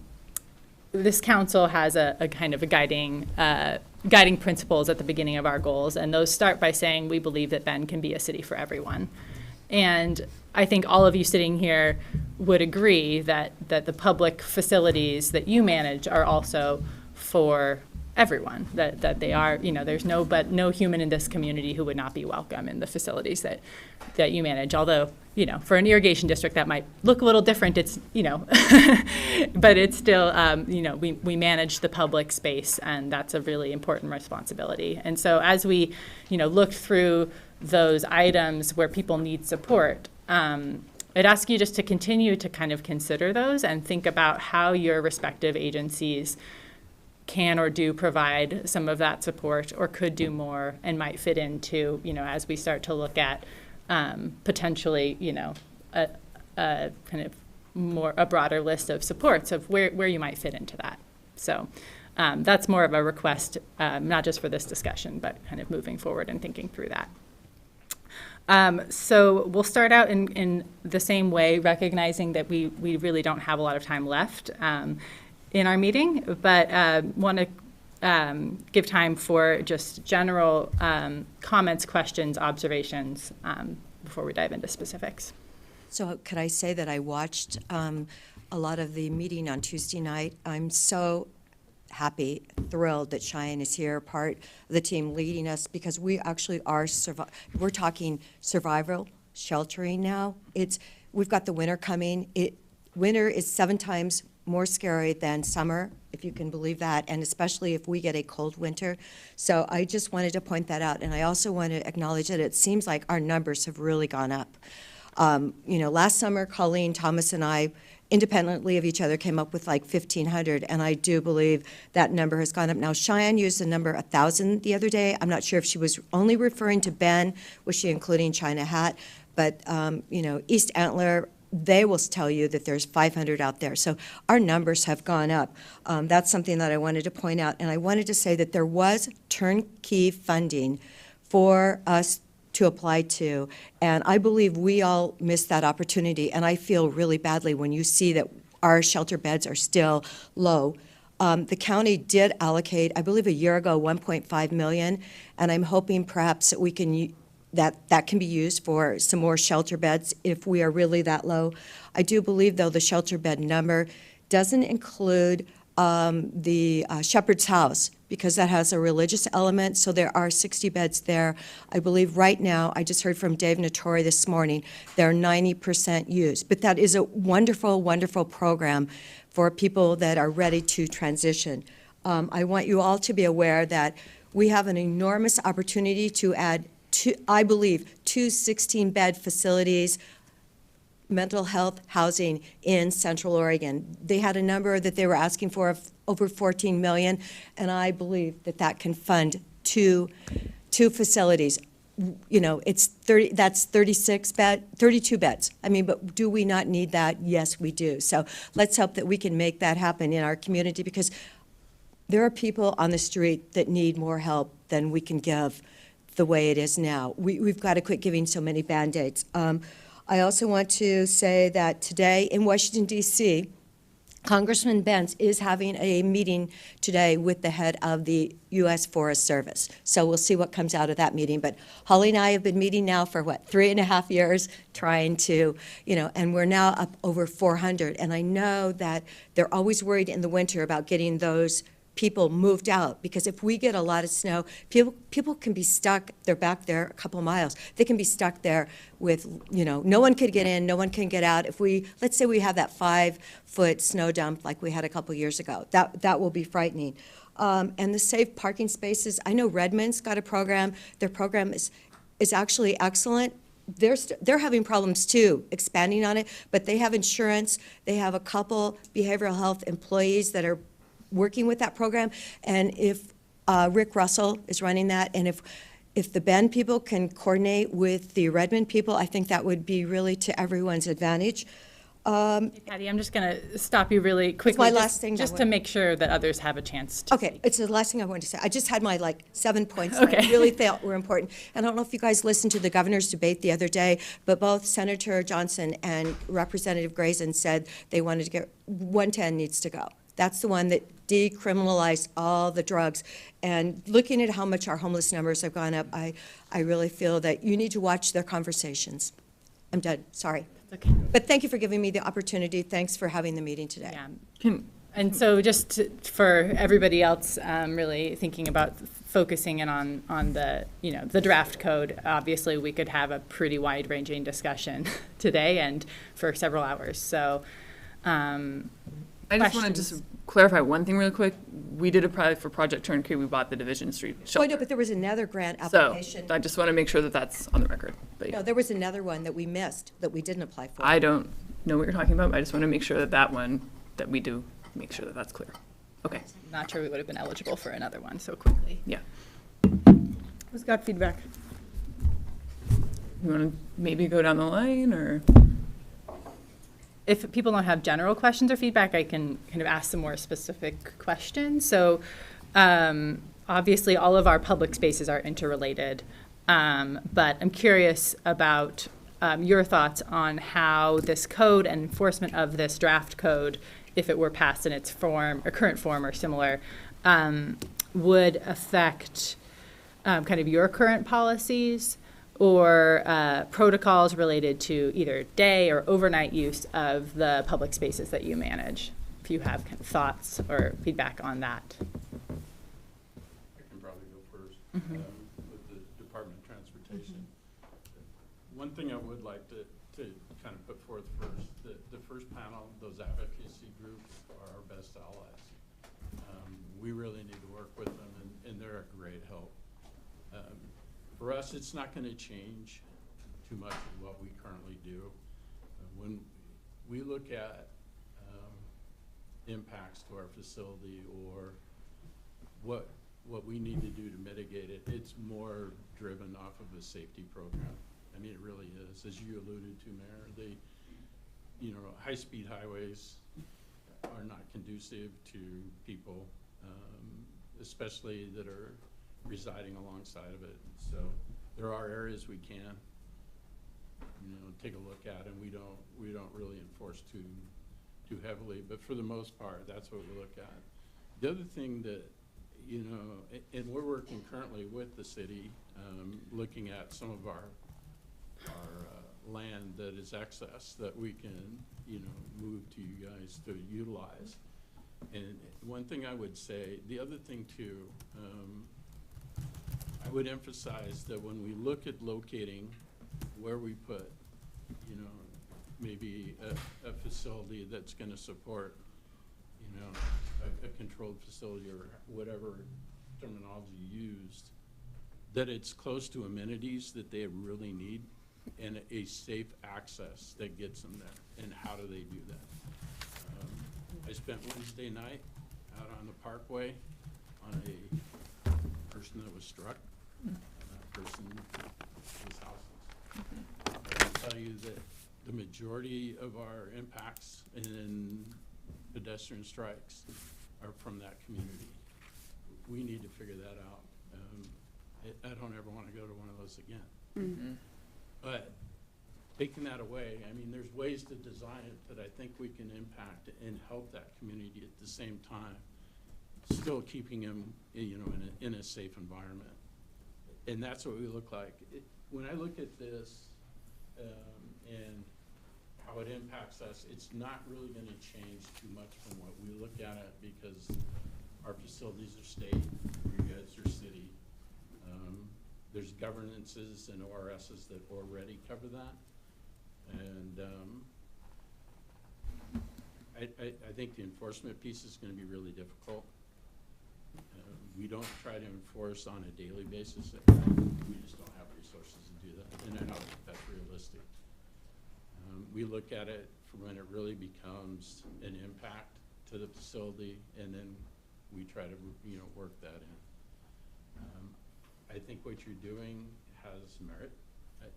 this council has a kind of a guiding principles at the beginning of our goals, and those start by saying we believe that Bend can be a city for everyone. And I think all of you sitting here would agree that the public facilities that you manage are also for everyone, that they are, there's no human in this community who would not be welcome in the facilities that you manage. Although, for an irrigation district that might look a little different, it's, but it's still, we manage the public space, and that's a really important responsibility. And so as we, look through those items where people need support, I'd ask you just to continue to kind of consider those and think about how your respective agencies can or do provide some of that support, or could do more, and might fit into, as we start to look at potentially, a kind of a broader list of supports of where you might fit into that. So that's more of a request, not just for this discussion, but kind of moving forward and thinking through that. So we'll start out in the same way, recognizing that we really don't have a lot of time left in our meeting, but want to give time for just general comments, questions, observations before we dive into specifics. So could I say that I watched a lot of the meeting on Tuesday night? I'm so happy, thrilled that Cheyenne is here, part of the team leading us, because we actually are, we're talking survival sheltering now. We've got the winter coming. Winter is 7 times more scary than summer, if you can believe that, and especially if we get a cold winter. So I just wanted to point that out, and I also want to acknowledge that it seems like our numbers have really gone up. Last summer, Colleen, Thomas, and I, independently of each other, came up with like 1,500, and I do believe that number has gone up. Now, Cheyenne used the number 1,000 the other day. I'm not sure if she was only referring to Ben, was she including China Hat, but, East Antler, they will tell you that there's 500 out there. So our numbers have gone up. That's something that I wanted to point out, and I wanted to say that there was turnkey funding for us to apply to, and I believe we all missed that opportunity, and I feel really badly when you see that our shelter beds are still low. The county did allocate, I believe a year ago, $1.5 million, and I'm hoping perhaps that we can that can be used for some more shelter beds if we are really that low. I do believe, though, the shelter bed number doesn't include the Shepherd's House, because that has a religious element, so there are 60 beds there. I believe right now, I just heard from Dave Nattori this morning, they're 90% used. But that is a wonderful, wonderful program for people that are ready to transition. I want you all to be aware that we have an enormous opportunity to add, I believe, 2 16-bed facilities, mental health housing in Central Oregon. They had a number that they were asking for of over $14 million, and I believe that can fund two facilities. It's 30. That's 32 beds. I mean, but do we not need that? Yes, we do. So let's hope that we can make that happen in our community, because there are people on the street that need more help than we can give the way it is now. We've got to quit giving so many Band-Aids. I also want to say that today in Washington, D.C., Congressman Bentz is having a meeting today with the head of the U.S. Forest Service. So we'll see what comes out of that meeting. But Holly and I have been meeting now for, 3.5 years, trying to, and we're now up over 400. And I know that they're always worried in the winter about getting those people moved out, because if we get a lot of snow, people can be stuck. They're back there a couple miles. They can be stuck there with, no one could get in, no one can get out. If let's say we have that 5-foot snow dump like we had a couple years ago, that will be frightening. And the safe parking spaces, I know Redmond's got a program. Their program is actually excellent. They're having problems too, expanding on it, but they have insurance. They have a couple behavioral health employees that are working with that program, and if Rick Russell is running that, and if the Bend people can coordinate with the Redmond people, I think that would be really to everyone's advantage. Hey, Patty, I'm just going to stop you really quickly. It's my last thing. Just to make sure that others have a chance to speak. It's the last thing I wanted to say. I just had my 7 points Okay. that I really felt were important. And I don't know if you guys listened to the governor's debate the other day, but both Senator Johnson and Representative Grayson said they wanted to get 110 needs to go. That's the one that decriminalized all the drugs. And looking at how much our homeless numbers have gone up, I really feel that you need to watch their conversations. I'm done. Sorry. Okay. But thank you for giving me the opportunity. Thanks for having the meeting today. Yeah. And so for everybody else, really thinking about focusing in on the, the draft code, obviously we could have a pretty wide-ranging discussion today and for several hours. So, I just want to just clarify one thing really quick. We did apply for Project Turnkey. We bought the Division Street Oh, shelter. no, but there was another grant So application. I just want to make sure that that's on the record. But yeah. No, there was another one that we missed, that we didn't apply for. I don't know what you're talking about. But I just want to make sure that one, that we do make sure that that's clear. Okay. not sure we would have been eligible for another one so quickly. Yeah. Who's got feedback? You want to maybe go down the line, or? If people don't have general questions or feedback, I can kind of ask some more specific questions. So obviously all of our public spaces are interrelated, but I'm curious about your thoughts on how this code and enforcement of this draft code, if it were passed in its form or current form or similar, would affect kind of your current policies or protocols related to either day or overnight use of the public spaces that you manage, if you have kind of thoughts or feedback on that. I can probably go first with the Department of Transportation. One thing I would like to kind of put forth first, the first panel, those advocacy groups are our best allies. We really need to work with them, and they're a great help. For us, it's not going to change too much of what we currently do. When we look at impacts to our facility or what we need to do to mitigate it, it's more driven off of a safety program. I mean, it really is. As you alluded to, Mayor, high-speed highways are not conducive to people, especially that are residing alongside of it. So there are areas we can, take a look at, and we don't really enforce too heavily. But for the most part, that's what we look at. The other thing that, and we're working currently with the city, looking at some of our land that is excess that we can, move to you guys to utilize. And one thing I would say, the other thing too, I would emphasize that when we look at locating where we put, maybe a facility that's going to support, a controlled facility or whatever terminology used, that it's close to amenities that they really need and a safe access that gets them there. And how do they do that? I spent Wednesday night out on the Parkway on a person that was struck. That person was houseless. I can tell you that the majority of our impacts and pedestrian strikes are from that community. We need to figure that out. I don't ever want to go to one of those again. Mm-hmm. But taking that away, I mean, there's ways to design it that I think we can impact and help that community at the same time, still keeping them, in a safe environment. And that's what we look like. When I look at this and how it impacts us, it's not really going to change too much from what we look at it, because our facilities are state, you guys are city. There's governances and ORSs that already cover that. And I think the enforcement piece is going to be really difficult. We don't try to enforce on a daily basis. We just don't have resources to do that, and I don't think that's realistic. We look at it from when it really becomes an impact to the facility, and then we try to work that in. I think what you're doing has merit,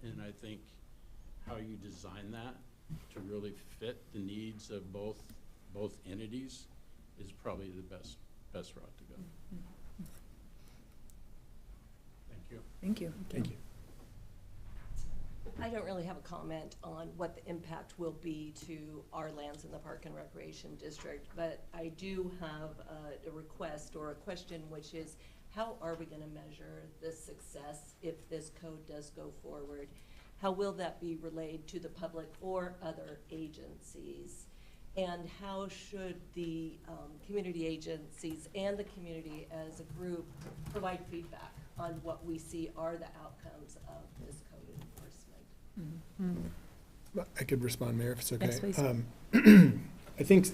and I think how you design that to really fit the needs of both entities is probably the best route to go. Thank you. Thank you. Thank you. I don't really have a comment on what the impact will be to our lands in the Park and Recreation District, but I do have a request or a question, which is, how are we going to measure the success if this code does go forward? How will that be relayed to the public or other agencies? And how should the community agencies and the community as a group provide feedback on what we see are the outcomes of this code enforcement? I could respond, Mayor, if it's okay. Yes, please.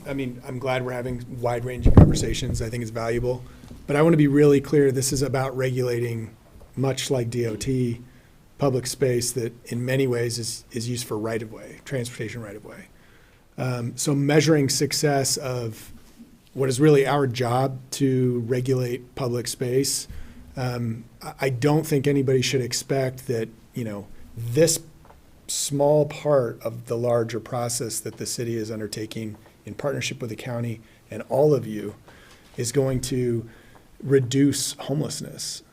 I'm glad we're having wide-ranging conversations. I think it's valuable. But I want to be really clear, this is about regulating, much like DOT, public space that in many ways is used for right-of-way, transportation right-of-way. So measuring success of what is really our job to regulate public space, I don't think anybody should expect that, this small part of the larger process that the city is undertaking in partnership with the county and all of you is going to reduce homelessness.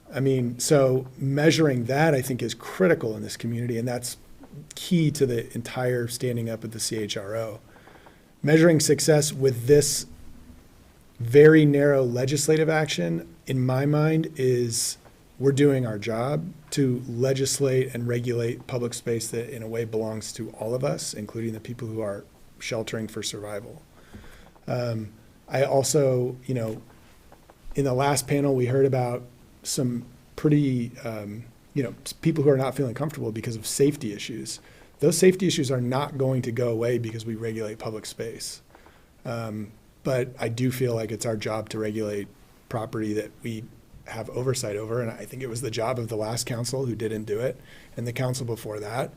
So measuring that, I think, is critical in this community, and that's key to the entire standing up of the CHRO. Measuring success with this very narrow legislative action, in my mind, is we're doing our job to legislate and regulate public space that in a way belongs to all of us, including the people who are sheltering for survival. I also, in the last panel, we heard about some pretty, people who are not feeling comfortable because of safety issues. Those safety issues are not going to go away because we regulate public space. But I do feel like it's our job to regulate property that we have oversight over, and I think it was the job of the last council who didn't do it, and the council before that.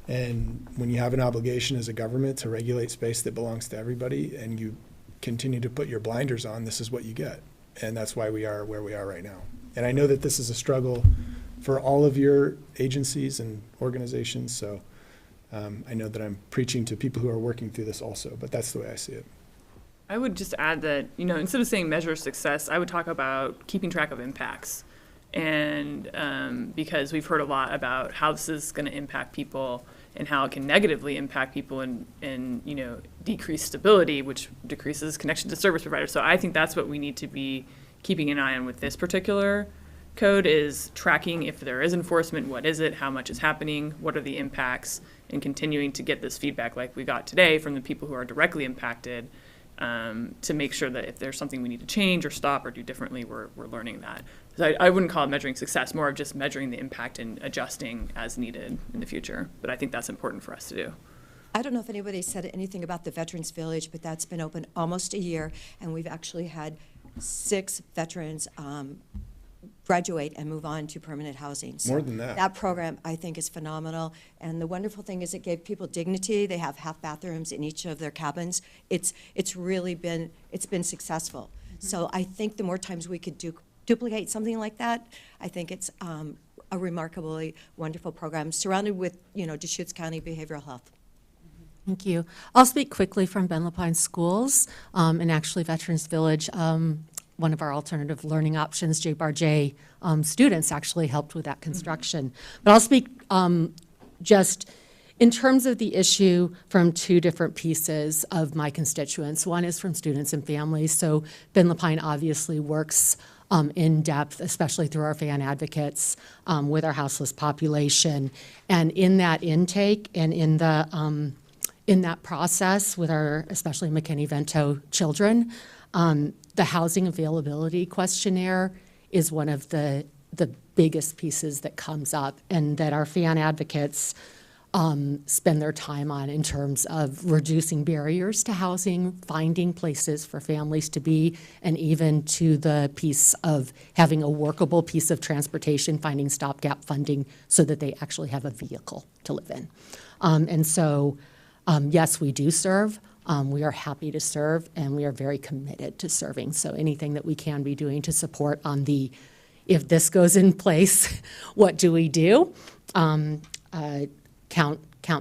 And when you have an obligation as a government to regulate space that belongs to everybody, and you continue to put your blinders on, this is what you get. And that's why we are where we are right now. And I know that this is a struggle for all of your agencies and organizations, so I know that I'm preaching to people who are working through this also, but that's the way I see it. I would just add that, instead of saying measure success, I would talk about keeping track of impacts. And because we've heard a lot about how this is going to impact people and how it can negatively impact people and decrease stability, which decreases connection to service providers. So I think that's what we need to be keeping an eye on with this particular code, is tracking if there is enforcement, what is it, how much is happening, what are the impacts, and continuing to get this feedback like we got today from the people who are directly impacted, to make sure that if there's something we need to change or stop or do differently, we're learning that. So I wouldn't call it measuring success, more of just measuring the impact and adjusting as needed in the future. But I think that's important for us to do. I don't know if anybody said anything about the Veterans Village, but that's been open almost a year, and we've actually had 6 veterans graduate and move on to permanent housing. So More than that. That program, I think, is phenomenal. And the wonderful thing is it gave people dignity. They have half bathrooms in each of their cabins. It's really been successful. Mm-hmm. So I think the more times we could duplicate something like that, I think it's a remarkably wonderful program surrounded with, Deschutes County behavioral health. Thank you. I'll speak quickly from Ben LaPine Schools, and actually Veterans Village. One of our alternative learning options, J. Bar J students actually helped with that construction. But I'll speak just in terms of the issue from 2 different pieces of my constituents. One is from students and families. So Ben LaPine obviously works in depth, especially through our fan advocates, with our houseless population. And in that intake and in that process with our, especially McKinney-Vento children, the housing availability questionnaire is one of the biggest pieces that comes up, and that our fan advocates spend their time on in terms of reducing barriers to housing, finding places for families to be, and even to the piece of having a workable piece of transportation, finding stopgap funding so that they actually have a vehicle to live in. And so, yes, we do serve. We are happy to serve, and we are very committed to serving. So anything that we can be doing to support on the, if this goes in place, what do we do? Count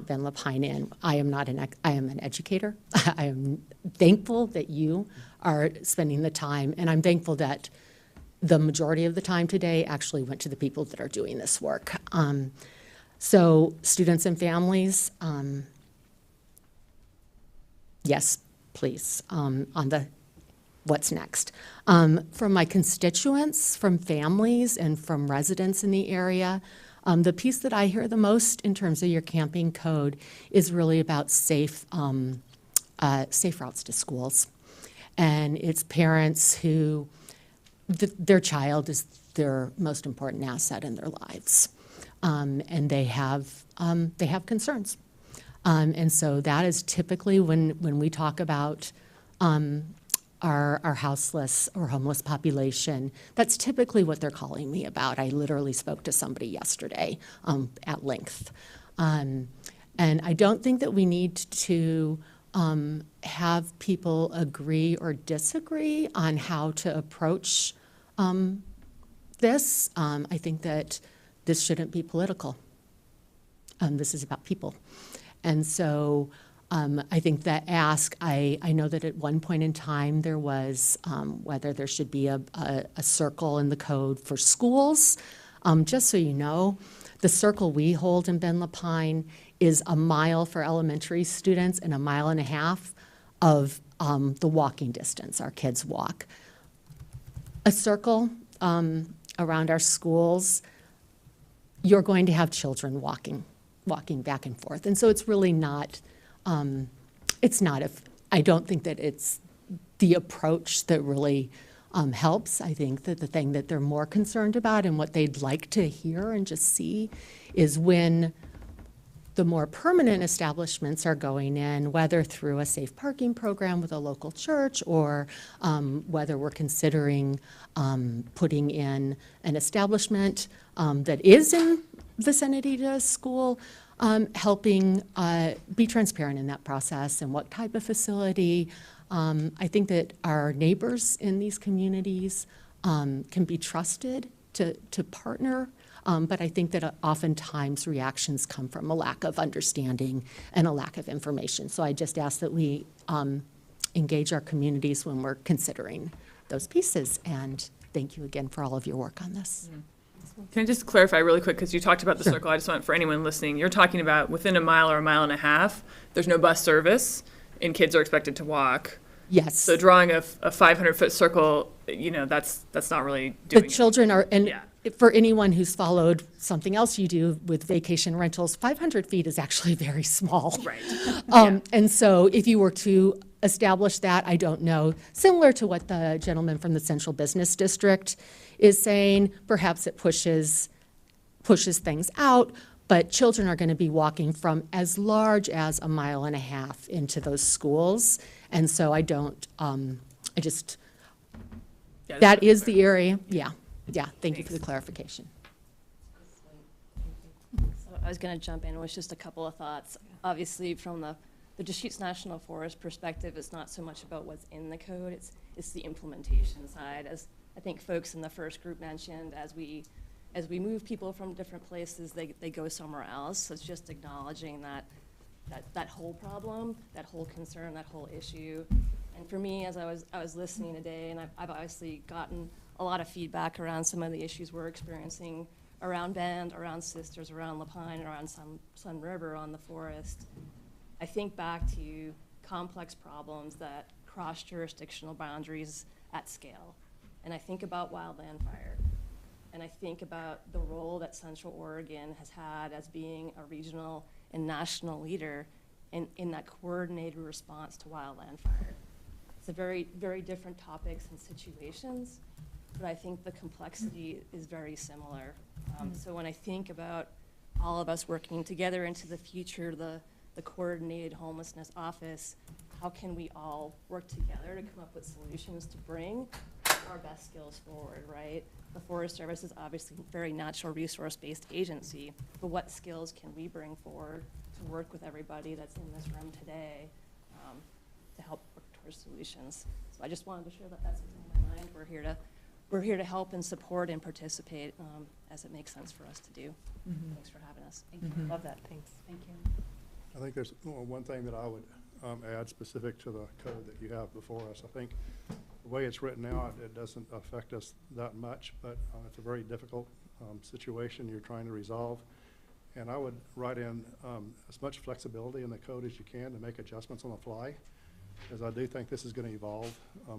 Ben LaPine in. I am an educator. I am thankful that you are spending the time, and I'm thankful that the majority of the time today actually went to the people that are doing this work. So students and families, yes, please, on the what's next. From my constituents, from families, and from residents in the area, the piece that I hear the most in terms of your camping code is really about safe safe routes to schools. And it's parents who, their child is their most important asset in their lives. And they have concerns. And so that is typically when we talk about our houseless or homeless population, that's typically what they're calling me about. I literally spoke to somebody yesterday at length. And I don't think that we need to have people agree or disagree on how to approach this. I think that this shouldn't be political. This is about people. And so I think that I know that at one point in time there was whether there should be a circle in the code for schools. Just so you know, the circle we hold in Ben Lapine is a mile for elementary students and 1.5 miles of the walking distance our kids walk. A circle around our schools, you're going to have children walking back and forth. And so it's really not, I don't think that it's the approach that really helps. I think that the thing that they're more concerned about and what they'd like to hear and just see is when the more permanent establishments are going in, whether through a safe parking program with a local church or whether we're considering putting in an establishment that is in vicinity to a school, helping be transparent in that process and what type of facility. I think that our neighbors in these communities can be trusted to partner. But I think that oftentimes reactions come from a lack of understanding and a lack of information. So I just ask that we engage our communities when we're considering those pieces. And thank you again for all of your work on this. Can I just clarify really quick, because you talked about the Sure. circle, I just want, for anyone listening, you're talking about within 1 mile or 1.5 miles, there's no bus service, and kids are expected to walk. Yes. So drawing a 500-foot circle, that's not really doing The children are, and Yeah. for anyone who's followed something else you do with vacation rentals, 500 feet is actually very small. Right. And so if you were to establish that, I don't know, similar to what the gentleman from the Central Business District is saying, perhaps it pushes things out, but children are going to be walking from as large as 1.5 miles into those schools. And so I don't, that is the area, yeah, thank you for the clarification. So I was going to jump in with just a couple of thoughts. Obviously, from the Deschutes National Forest perspective, it's not so much about what's in the code, it's the implementation side. As I think folks in the first group mentioned, as we move people from different places, they go somewhere else. So it's just acknowledging that whole problem, that whole concern, that whole issue. And for me, as I was listening today, and I've obviously gotten a lot of feedback around some of the issues we're experiencing around Bend, around Sisters, around Lapine, around Sun River on the forest. I think back to complex problems that cross jurisdictional boundaries at scale. And I think about wildland fire. And I think about the role that Central Oregon has had as being a regional and national leader in that coordinated response to wildland fire. It's a very, very different topics and situations, but I think the complexity is very similar. So when I think about all of us working together into the future, the coordinated homelessness office, how can we all work together to come up with solutions to bring our best skills forward, right? The Forest Service is obviously a very natural resource-based agency, but what skills can we bring forward to work with everybody that's in this room today to help work towards solutions? So I just wanted to share that that's what's on my mind. We're here to help and support and participate as it makes sense for us to do. Thanks for having us. Thank you. Love that, thanks. Thank you. I think there's one thing that I would add specific to the code that you have before us. I think the way it's written out, it doesn't affect us that much, but it's a very difficult situation you're trying to resolve. And I would write in as much flexibility in the code as you can to make adjustments on the fly, as I do think this is going to evolve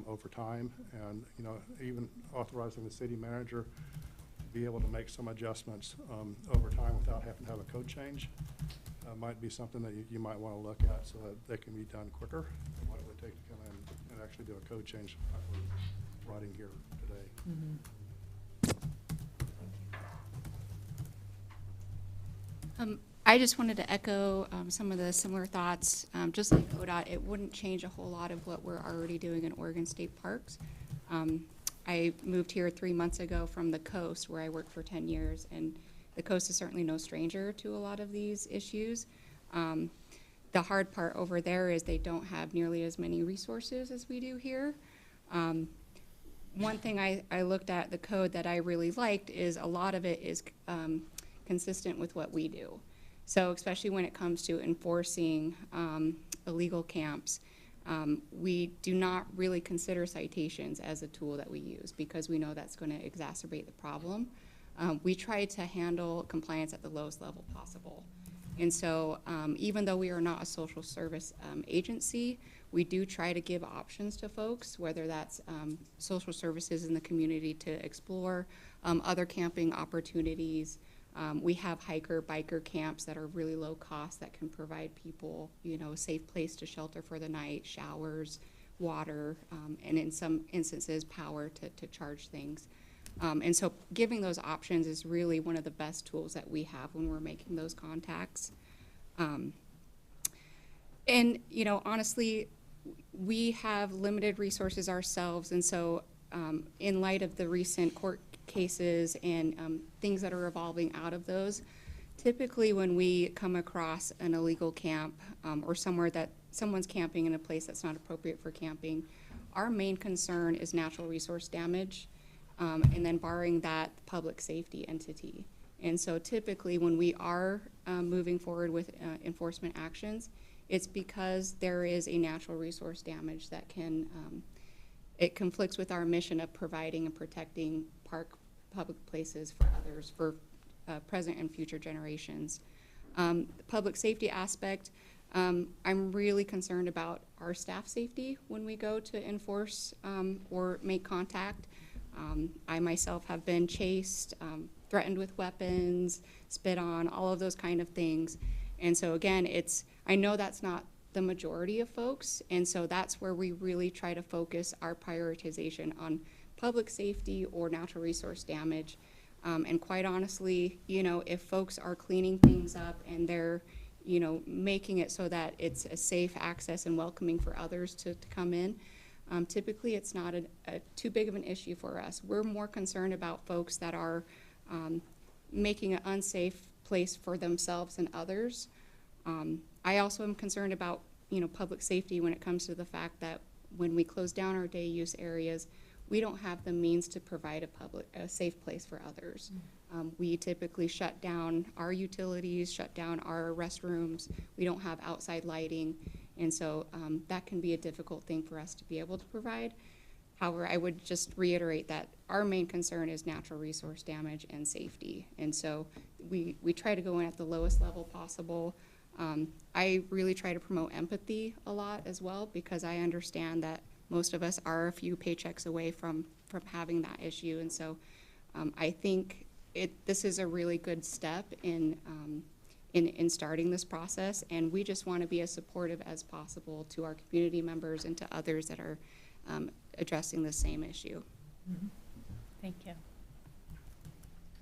over time. And even authorizing the city manager be able to make some adjustments over time without having to have a code change might be something that you might want to look at so that they can be done quicker than what it would take to come in and actually do a code change like we're writing here today. I just wanted to echo some of the similar thoughts. Just like ODOT, it wouldn't change a whole lot of what we're already doing in Oregon State Parks. I moved here 3 months ago from the coast where I worked for 10 years, and the coast is certainly no stranger to a lot of these issues. The hard part over there is they don't have nearly as many resources as we do here. One thing I looked at the code that I really liked is a lot of it is consistent with what we do. So especially when it comes to enforcing illegal camps, we do not really consider citations as a tool that we use because we know that's going to exacerbate the problem. We try to handle compliance at the lowest level possible. And so even though we are not a social service agency, we do try to give options to folks, whether that's social services in the community to explore, other camping opportunities. We have hiker, biker camps that are really low cost that can provide people, you know, a safe place to shelter for the night, showers, water, and in some instances, power to charge things. And so giving those options is really one of the best tools that we have when we're making those contacts. And, you know, honestly, we have limited resources ourselves, and so in light of the recent court cases and things that are evolving out of those, typically when we come across an illegal camp or somewhere that someone's camping in a place that's not appropriate for camping, our main concern is natural resource damage, and then barring that, public safety entity. And so typically when we are moving forward with enforcement actions, it's because there is a natural resource damage that can, it conflicts with our mission of providing and protecting public places for others, for present and future generations. The public safety aspect, I'm really concerned about our staff safety when we go to enforce or make contact. I myself have been chased, threatened with weapons, spit on, all of those kind of things. And so again, I know that's not the majority of folks, and so that's where we really try to focus our prioritization on public safety or natural resource damage. And quite honestly, you know, if folks are cleaning things up and they're, you know, making it so that it's a safe access and welcoming for others to come in, typically it's not too big of an issue for us. We're more concerned about folks that are making an unsafe place for themselves and others. I also am concerned about, you know, public safety when it comes to the fact that when we close down our day use areas, we don't have the means to provide a safe place for others. We typically shut down our utilities, shut down our restrooms. We don't have outside lighting. And so that can be a difficult thing for us to be able to provide. However, I would just reiterate that our main concern is natural resource damage and safety. And so we try to go in at the lowest level possible. I really try to promote empathy a lot as well, because I understand that most of us are a few paychecks away from having that issue. And so I think this is a really good step in starting this process, and we just want to be as supportive as possible to our community members and to others that are addressing the same issue. Mm-hmm. Thank you.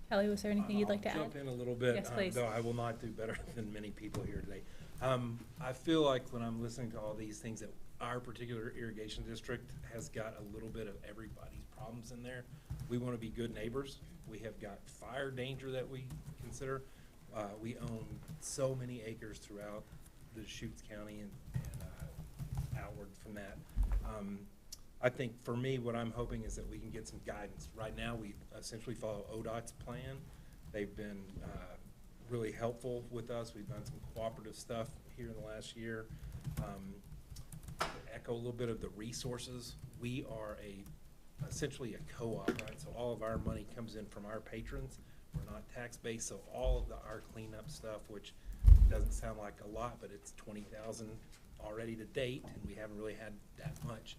Kelly, was there anything you'd like to add? I'll jump in a little bit, Yes, please. though I will not do better than many people here today. I feel like when I'm listening to all these things that our particular irrigation district has got a little bit of everybody's problems in there. We want to be good neighbors. We have got fire danger that we consider. We own so many acres throughout the Deschutes County and outward from that. I think for me, what I'm hoping is that we can get some guidance. Right now, we essentially follow ODOT's plan. They've been really helpful with us. We've done some cooperative stuff here in the last year. To echo a little bit of the resources, we are essentially a co-op, right? So all of our money comes in from our patrons. We're not tax-based, so all of our cleanup stuff, which doesn't sound like a lot, but it's $20,000 already to date, and we haven't really had that much.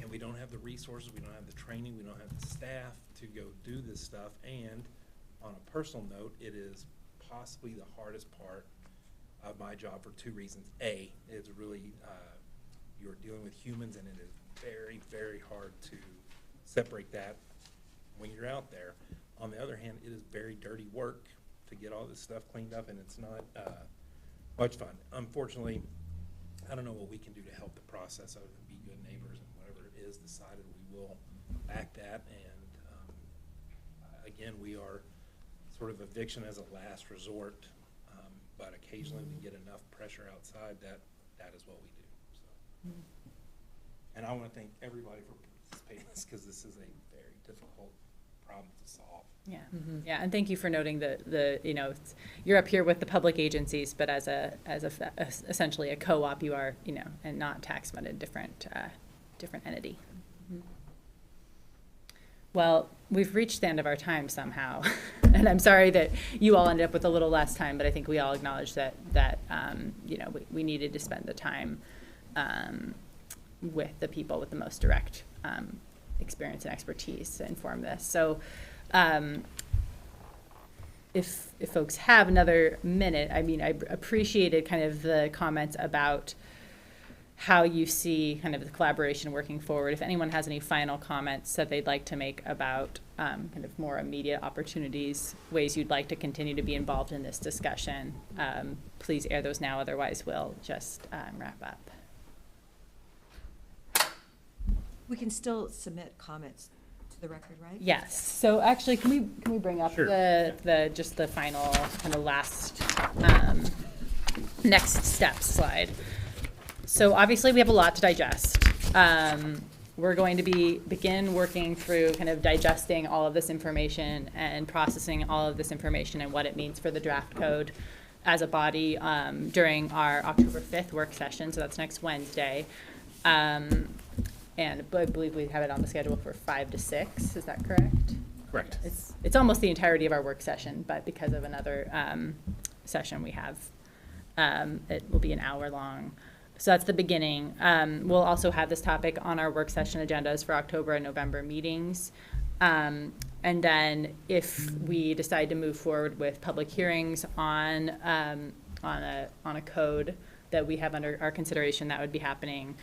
and we don't have the resources, we don't have the training, we don't have the staff to go do this stuff. And on a personal note, it is possibly the hardest part of my job for two reasons. A, it's really, you're dealing with humans, and it is very, very hard to separate that when you're out there. On the other hand, it is very dirty work to get all this stuff cleaned up, and it's not much fun. Unfortunately, I don't know what we can do to help the process other than be good neighbors, and whatever it is decided, we will back that. And again, we are sort of eviction as a last resort, but occasionally we get enough pressure outside that is what we do. So. And I want to thank everybody for participating in this, because this is a very difficult problem to solve. Yeah, yeah, and thank you for noting the you know, you're up here with the public agencies, but as essentially a co-op, you are, you know, and not tax funded, different entity. Well, we've reached the end of our time somehow, and I'm sorry that you all ended up with a little less time, but I think we all acknowledge that you know, we needed to spend the time with the people with the most direct experience and expertise to inform this. So if folks have another minute, I mean, I appreciated kind of the comments about how you see kind of the collaboration working forward. If anyone has any final comments that they'd like to make about kind of more immediate opportunities, ways you'd like to continue to be involved in this discussion, please air those now, otherwise we'll just wrap up. We can still submit comments to the record, right? Yes. So actually, can we bring up Sure. the just the final kind of last next steps slide. So obviously we have a lot to digest. We're going to begin working through kind of digesting all of this information and processing all of this information and what it means for the draft code as a body during our October 5th work session. So that's next Wednesday. And I believe we have it on the schedule for 5 to 6. Is that correct? Correct. It's almost the entirety of our work session, but because of another session we have, it will be an hour long. So that's the beginning. We'll also have this topic on our work session agendas for October and November meetings. And then if we decide to move forward with public hearings on a code that we have under our consideration, that would be happening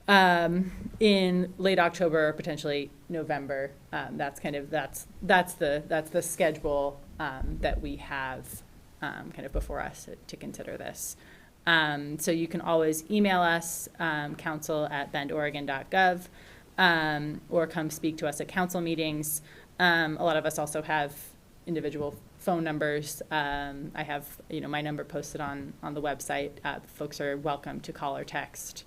in late October or potentially November. That's the schedule that we have kind of before us to consider this. So you can always email us, council@bendoregon.gov, or come speak to us at council meetings. A lot of us also have individual phone numbers. I have, you know, my number posted on the website. Folks are welcome to call or text.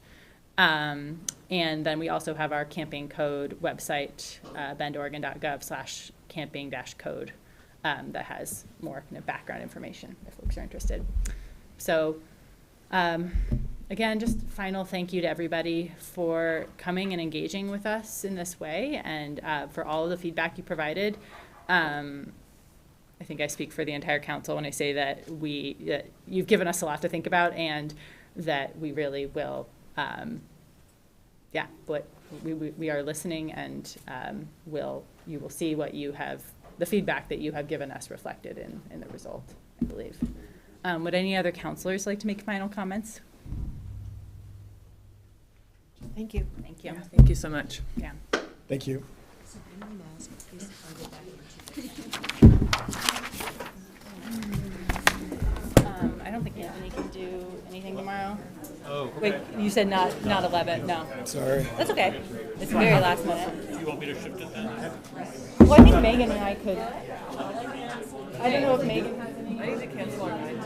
And then we also have our camping code website, bendoregon.gov/camping-code, that has more kind of background information if folks are interested. So again, just final thank you to everybody for coming and engaging with us in this way, and for all of the feedback you provided. I think I speak for the entire council when I say that you've given us a lot to think about, and that we really will, but we are listening, and you will see what you have, the feedback that you have given us reflected in the result, I believe. Would any other counselors like to make final comments? Thank you. Thank you. Yeah, thank you so much. Yeah. Thank you. I don't think Anthony can do anything tomorrow. Oh, Wait, you said not 11, no. Sorry. That's okay. It's very last minute. You want me to shift it then? Well, I think Megan and I could. I don't know if Megan has any. I need to cancel our